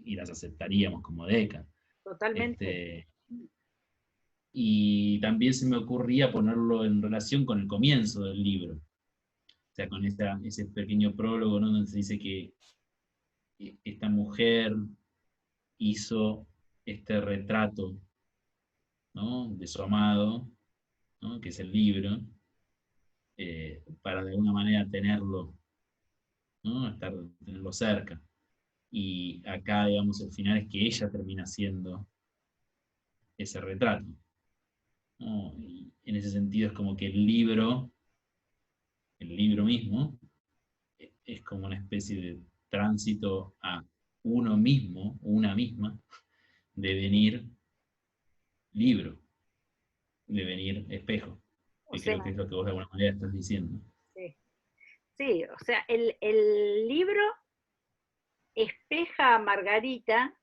y las aceptaríamos como de Eckhart. Totalmente. Y también se me ocurría ponerlo en relación con el comienzo del libro, o sea, con ese pequeño prólogo, ¿no? Donde se dice que esta mujer hizo este retrato, ¿no? De su amado, ¿no? Que es el libro, para de alguna manera tenerlo, ¿no? Tenerlo cerca. Y acá, digamos, el final es que ella termina siendo ese retrato, ¿no? Y en ese sentido es como que el libro mismo, es como una especie de tránsito a uno mismo, una misma, devenir libro, devenir espejo, O que sea, creo que es lo que vos de alguna manera estás diciendo. sí, sí, o sea, el libro espeja a Margarita,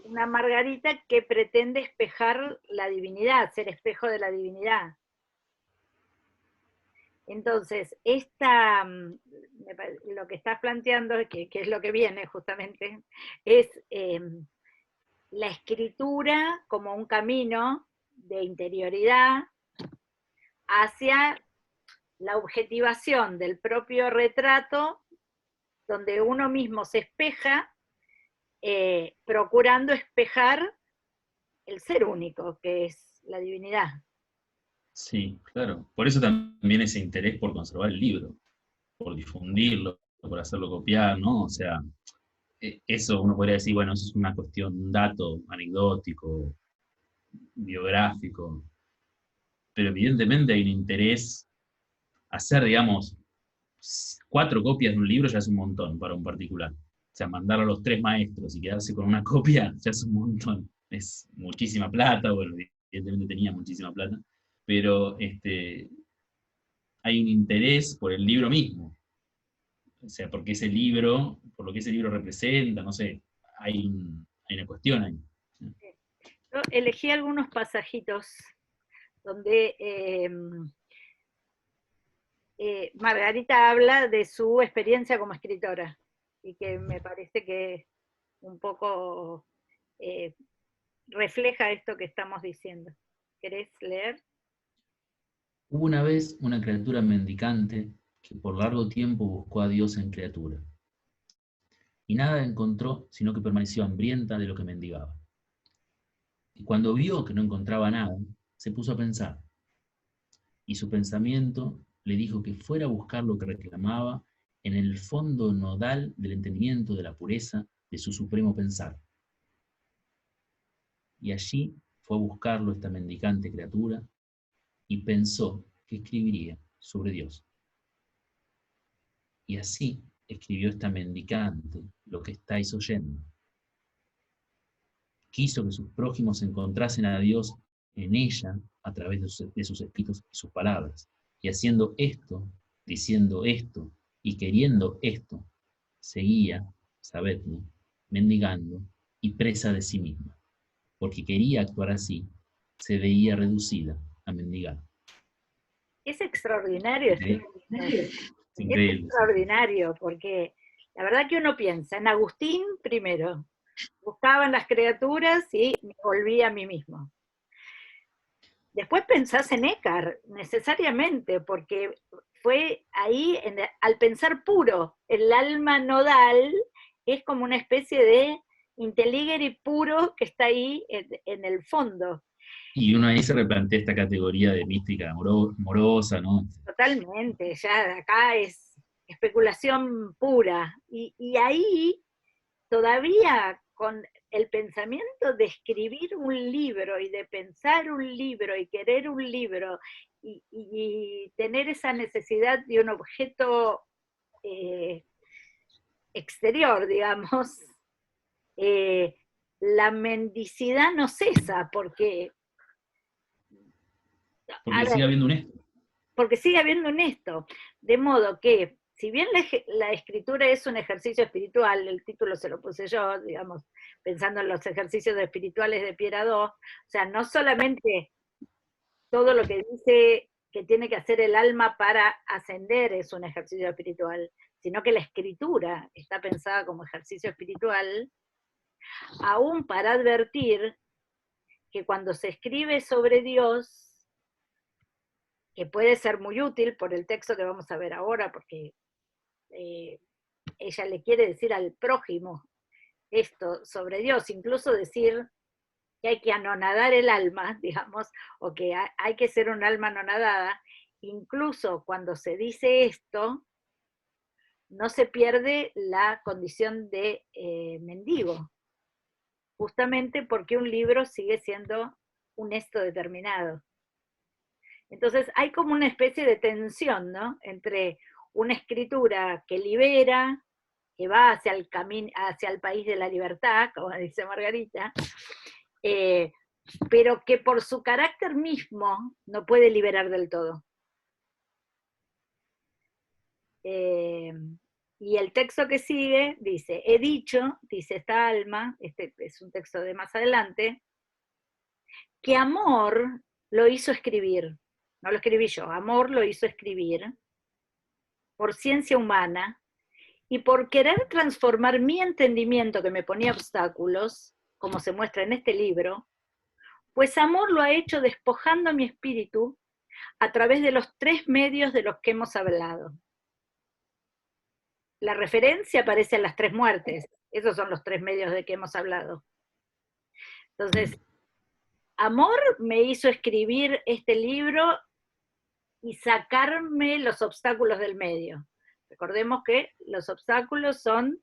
una Margarita que pretende espejar la divinidad, ser espejo de la divinidad. Entonces, lo que estás planteando, que es lo que viene justamente, es la escritura como un camino de interioridad hacia la objetivación del propio retrato, donde uno mismo se espeja, procurando espejar el ser único, que es la divinidad. Sí, claro. Por eso también ese interés por conservar el libro, por difundirlo, por hacerlo copiar, ¿no? O sea, eso uno podría decir, bueno, eso es una cuestión, un dato anecdótico, biográfico, pero evidentemente hay un interés. Hacer, digamos, 4 copias de un libro ya es un montón para un particular. O sea, mandarlo a los 3 maestros y quedarse con una copia ya es un montón. Es muchísima plata, bueno, evidentemente tenía muchísima plata, pero hay un interés por el libro mismo. O sea, porque ese libro, por lo que ese libro representa, no sé, hay una cuestión ahí. Yo elegí algunos pasajitos donde Margarita habla de su experiencia como escritora y que me parece que un poco eh, refleja esto que estamos diciendo. ¿Querés leer? Hubo una vez una criatura mendicante que por largo tiempo buscó a Dios en criatura, y nada encontró sino que permaneció hambrienta de lo que mendigaba. Y cuando vio que no encontraba nada, se puso a pensar, y su pensamiento le dijo que fuera a buscar lo que reclamaba en el fondo nodal del entendimiento de la pureza de su supremo pensar. Y allí fue a buscarlo esta mendicante criatura y pensó que escribiría sobre Dios. Y así escribió esta mendicante lo que estáis oyendo. Quiso que sus prójimos encontrasen a Dios en ella a través de sus escritos y sus palabras. Y haciendo esto, diciendo esto y queriendo esto, seguía, sabedlo, mendigando y presa de sí misma. Porque quería actuar así, se veía reducida a mendigar. Es extraordinario este ¿Sí? texto. Es Es increíble. Sí. extraordinario porque La verdad que uno piensa en Agustín primero, buscaba en las criaturas y me volví a mí mismo. Después pensás en Eckhart, necesariamente, porque fue ahí, al pensar puro, el alma nodal es como una especie de inteligere puro que está ahí en el fondo. Y uno ahí se replantea esta categoría de mística amorosa, ¿no? Totalmente, ya acá es especulación pura. Y ahí todavía con el pensamiento de escribir un libro y de pensar un libro y querer un libro y tener esa necesidad de un objeto eh, exterior, digamos, eh, la mendicidad no cesa porque, a Porque sigue ver, habiendo un esto. porque sigue habiendo un esto. De modo que, si bien la escritura es un ejercicio espiritual, el título se lo puse yo, digamos, pensando en los ejercicios espirituales de Pierre Hadot, o sea, no solamente todo lo que dice que tiene que hacer el alma para ascender es un ejercicio espiritual, sino que la escritura está pensada como ejercicio espiritual, aún para advertir que cuando se escribe sobre Dios, que puede ser muy útil por el texto que vamos a ver ahora, porque eh, ella le quiere decir al prójimo esto sobre Dios, incluso decir que hay que anonadar el alma, digamos, o que hay que ser un alma anonadada, incluso cuando se dice esto, no se pierde la condición de mendigo, justamente porque un libro sigue siendo un esto determinado. Entonces hay como una especie de tensión, ¿no? Entre una escritura que libera, que va hacia el camino, hacia el país de la libertad, como dice Margarita, eh, pero que por su carácter mismo no puede liberar del todo. Eh, y el texto que sigue dice, he dicho, dice esta alma, este es un texto de más adelante, que amor lo hizo escribir, no lo escribí yo, amor lo hizo escribir por ciencia humana y por querer transformar mi entendimiento que me ponía obstáculos, como se muestra en este libro, pues amor lo ha hecho despojando mi espíritu a través de los tres medios de los que hemos hablado. La referencia aparece en las tres muertes, esos son los tres medios de que hemos hablado. Entonces, amor me hizo escribir este libro y sacarme los obstáculos del medio. Recordemos que los obstáculos son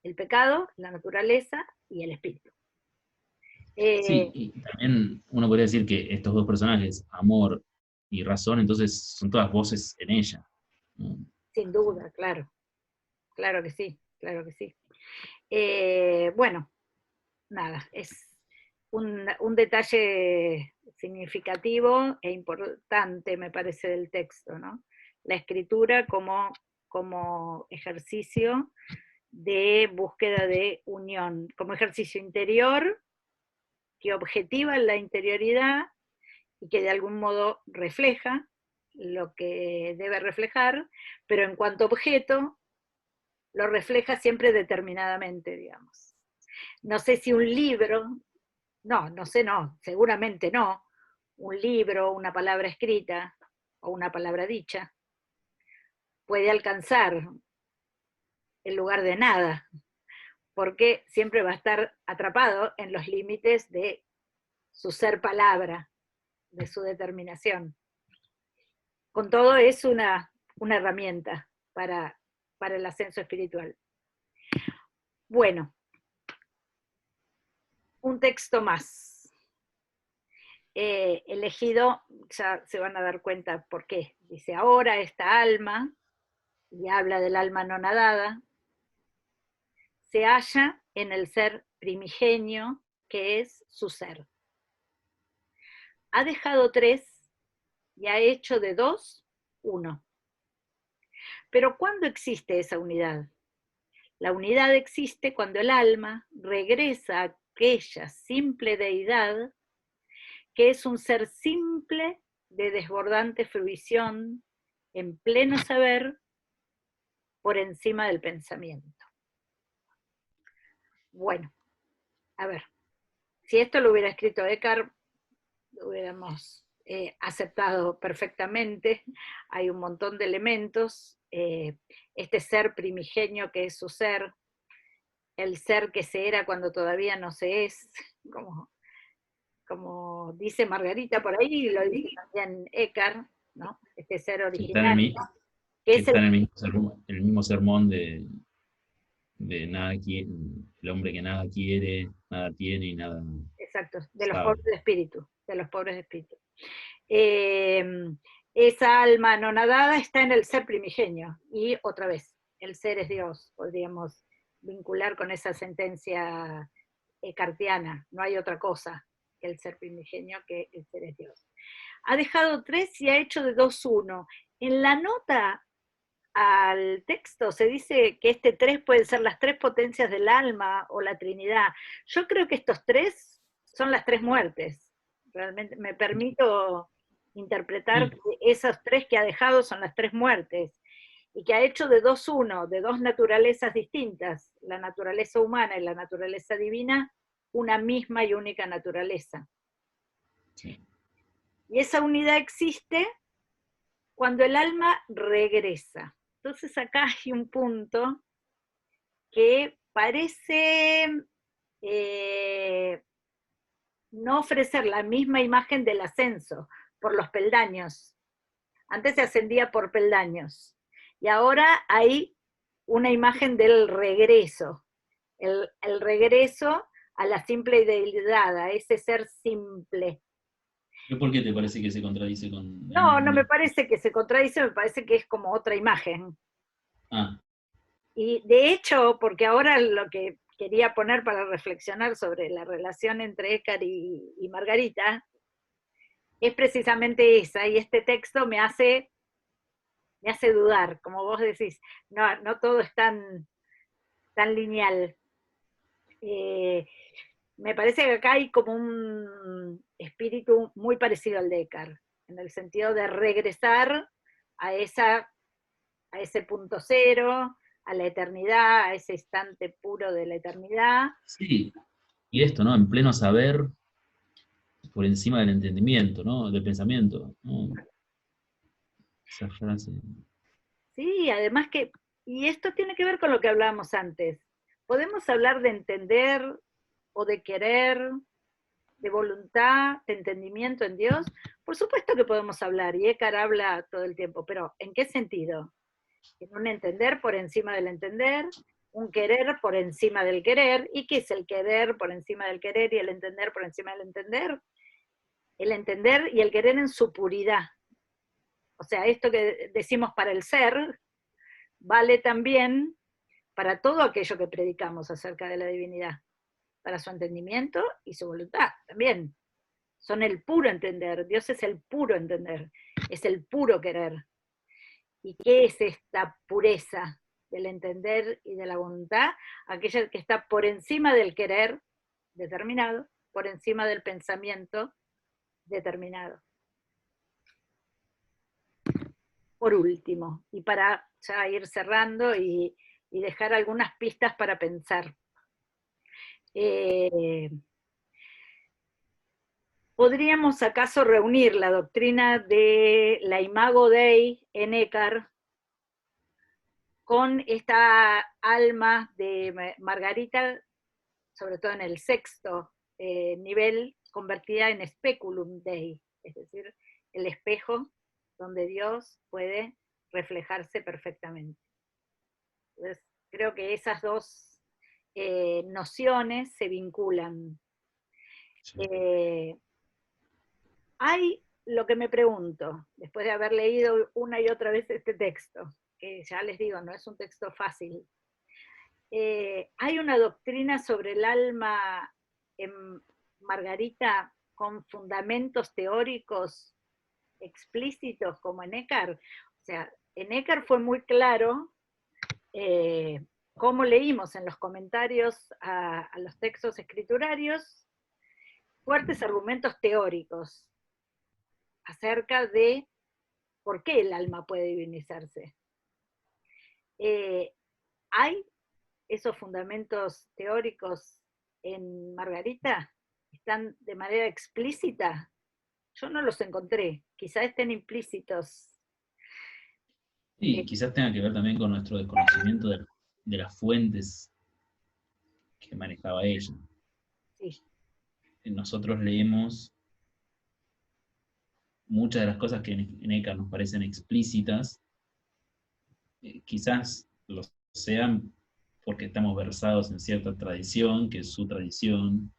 el pecado, la naturaleza y el espíritu. Sí, y también uno podría decir que estos dos personajes, amor y razón, entonces son todas voces en ella, ¿no? Sin duda, claro, claro que sí, claro que sí. Bueno, nada, es un detalle significativo e importante, me parece, del texto, ¿no? La escritura como ejercicio de búsqueda de unión, como ejercicio interior que objetiva la interioridad y que de algún modo refleja lo que debe reflejar, pero en cuanto objeto, lo refleja siempre determinadamente, digamos. No sé si un libro, no sé, no, seguramente no, un libro, una palabra escrita o una palabra dicha, puede alcanzar el lugar de nada, porque siempre va a estar atrapado en los límites de su ser palabra, de su determinación. Con todo es una herramienta para el ascenso espiritual. Bueno, un texto más. Elegido, ya se van a dar cuenta por qué. Dice, ahora esta alma, y habla del alma anonadada, se halla en el ser primigenio que es su ser. Ha dejado tres y ha hecho de dos uno. Pero ¿cuándo existe esa unidad? La unidad existe cuando el alma regresa a aquella simple deidad que es un ser simple de desbordante fruición, en pleno saber, por encima del pensamiento. Bueno, a ver, si esto lo hubiera escrito Eckhart, lo hubiéramos aceptado perfectamente. Hay un montón de elementos. Este ser primigenio que es su ser, el ser que se era cuando todavía no se es, como, como dice Margarita por ahí, y lo dice también Eckhart, ¿no? Este ser Sí, está en el, originario, que que es está en el mismo sermón de nada quiere, el hombre que nada quiere, nada tiene y nada exacto, de los sabe. pobres de espíritu, de los pobres de espíritu. Eh, esa alma anonadada está en el ser primigenio, y otra vez, el ser es Dios, podríamos vincular con esa sentencia cartiana, no hay otra cosa que el ser primigenio, que el ser es Dios. Ha dejado 3 y ha hecho de 2 1. En la nota al texto se dice que este 3 pueden ser las 3 potencias del alma o la Trinidad. Yo creo que estos 3 son las 3 muertes. Realmente me permito interpretar Sí, que esos 3 que ha dejado son las 3 muertes, y que ha hecho de 2 1, de 2 naturalezas distintas, la naturaleza humana y la naturaleza divina, una misma y única naturaleza. sí. Y esa unidad existe cuando el alma regresa. Entonces acá hay un punto que parece no ofrecer la misma imagen del ascenso por los peldaños. Antes se ascendía por peldaños, y ahora hay una imagen del regreso, el regreso a la simple deidad, a ese ser simple. ¿Pero por qué te parece que se contradice con No, no me el... parece que se contradice, me parece que es como otra imagen. Ah, Y de hecho, porque ahora lo que quería poner para reflexionar sobre la relación entre Eckhart y Margarita es precisamente esa, y este texto me hace dudar, como vos decís, no, no todo es tan, tan lineal. Eh, Me parece que acá hay como un espíritu muy parecido al de Eckhart, en el sentido de regresar a, a ese punto cero, a la eternidad, a ese instante puro de la eternidad. sí. Y esto, ¿no? En pleno saber, por encima del entendimiento, ¿no? Del pensamiento, ¿no? Esa frase. Sí, además que, y esto tiene que ver con lo que hablábamos antes, podemos hablar de entender o de querer, de voluntad, de entendimiento en Dios. Por supuesto que podemos hablar, y Eckhart habla todo el tiempo, pero ¿en qué sentido? En un entender por encima del entender, un querer por encima del querer. ¿Y qué es el querer por encima del querer y el entender por encima del entender? El entender y el querer en su puridad. O sea, esto que decimos para el ser, vale también para todo aquello que predicamos acerca de la divinidad, para su entendimiento y su voluntad también. Son el puro entender, Dios es el puro entender, es el puro querer. ¿Y qué es esta pureza del entender y de la voluntad? Aquella que está por encima del querer determinado, por encima del pensamiento determinado. Por último, y para ya ir cerrando y dejar algunas pistas para pensar. Eh, ¿Podríamos acaso reunir la doctrina de la Imago Dei en Eckhart con esta alma de Margarita, sobre todo en el sexto nivel, convertida en Speculum Dei, es decir, el espejo donde Dios puede reflejarse perfectamente? Entonces, creo que esas dos nociones se vinculan. Sí. Eh, Hay lo que me pregunto, después de haber leído una y otra vez este texto, que ya les digo, no es un texto fácil. Hay una doctrina sobre el alma en Margarita con fundamentos teóricos explícitos como en Eckhart. O sea, en Eckhart fue muy claro, como leímos en los comentarios a los textos escriturarios, fuertes argumentos teóricos acerca de por qué el alma puede divinizarse. Hay esos fundamentos teóricos en Margarita? ¿Están de manera explícita? Yo no los encontré, quizá estén implícitos. Sí, quizás tenga que ver también con nuestro desconocimiento de las fuentes que manejaba ella. Sí, Nosotros leemos muchas de las cosas que en Eckhart nos parecen explícitas, quizás lo sean porque estamos versados en cierta tradición, que es su tradición.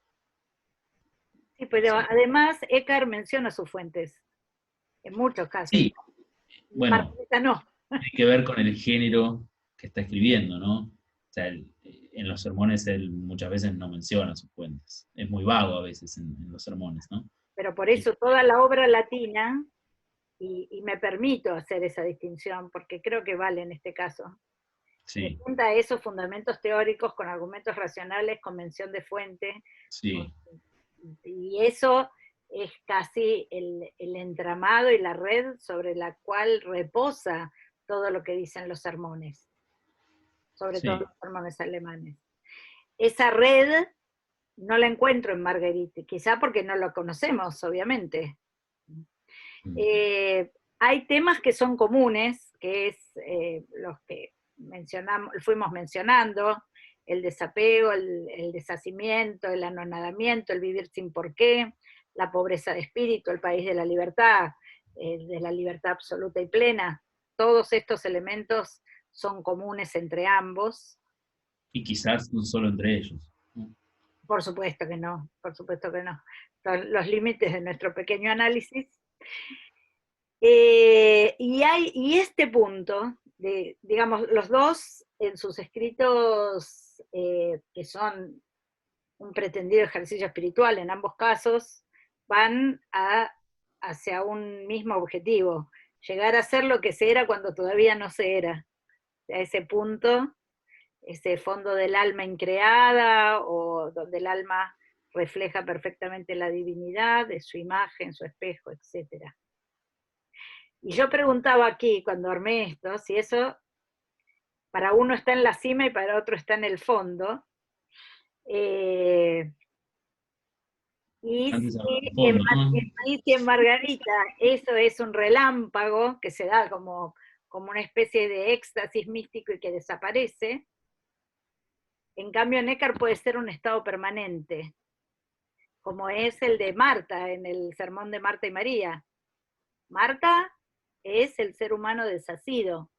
sí, O pero sea, además Eckhart menciona sus fuentes, en muchos casos. sí, bueno, Margarita no. tiene que ver con el género que está escribiendo, ¿no? O sea, en los sermones él muchas veces no menciona sus fuentes. Es muy vago a veces en los sermones, ¿no? Pero por Y eso toda la obra latina, y me permito hacer esa distinción, porque creo que vale en este caso, sí, presenta esos fundamentos teóricos con argumentos racionales, con mención de fuente, sí, y eso es casi el entramado y la red sobre la cual reposa todo lo que dicen los sermones, sobre todo sí. los sermones alemanes. Esa red no la encuentro en Marguerite, quizá porque no lo conocemos, obviamente. Mm. Eh, Hay temas que son comunes, que es los que fuimos mencionando, el desapego, el deshacimiento, el anonadamiento, el vivir sin porqué, la pobreza de espíritu, el país de la libertad absoluta y plena. Todos estos elementos son comunes entre ambos. Y quizás no solo entre ellos, ¿no? Por supuesto que no, por supuesto que no. Son los límites de nuestro pequeño análisis. Y este punto, digamos, los dos en sus escritos, que son un pretendido ejercicio espiritual en ambos casos, van hacia un mismo objetivo, llegar a ser lo que se era cuando todavía no se era. A ese punto, ese fondo del alma increada, o donde el alma refleja perfectamente la divinidad de su imagen, su espejo, etcétera. Y yo preguntaba aquí, cuando armé esto, si eso para uno está en la cima y para otro está en el fondo. Eh, y, Antes si hablaba de en, fondo, ¿no? y si en Margarita eso es un relámpago que se da como una especie de éxtasis místico y que desaparece, en cambio Nécar puede ser un estado permanente, como es el de Marta en el sermón de Marta y María. Marta es el ser humano desasido,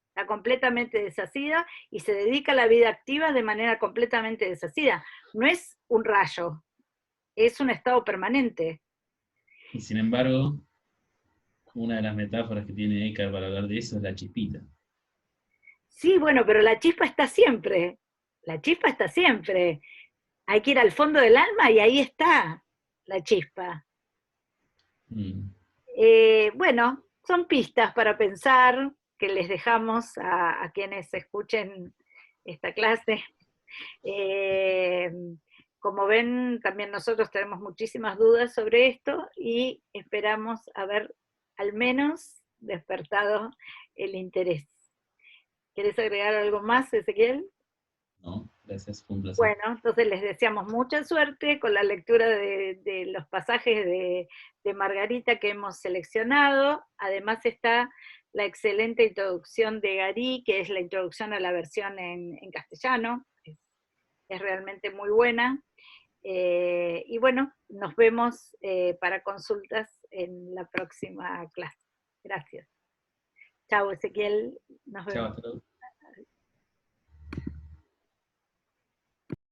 está completamente desasida y se dedica a la vida activa de manera completamente desasida. No es un rayo, es un estado permanente. Y sin embargo, una de las metáforas que tiene Eckhart para hablar de eso es la chispita. Sí, bueno, pero la chispa está siempre. La chispa está siempre. Hay que ir al fondo del alma y ahí está la chispa. Mm. Bueno, son pistas para pensar que les dejamos a quienes escuchen esta clase. Eh, Como ven, también nosotros tenemos muchísimas dudas sobre esto y esperamos haber al menos despertado el interés. ¿Quieres agregar algo más, Ezequiel? No, gracias, fue un placer. Bueno, entonces les deseamos mucha suerte con la lectura de los pasajes de Margarita que hemos seleccionado. Además está la excelente introducción de Garí, que es la introducción a la versión en castellano. Es realmente muy buena. Y bueno, nos vemos para consultas en la próxima clase. Gracias. Chao, Ezequiel. Nos Chao, vemos. hasta luego.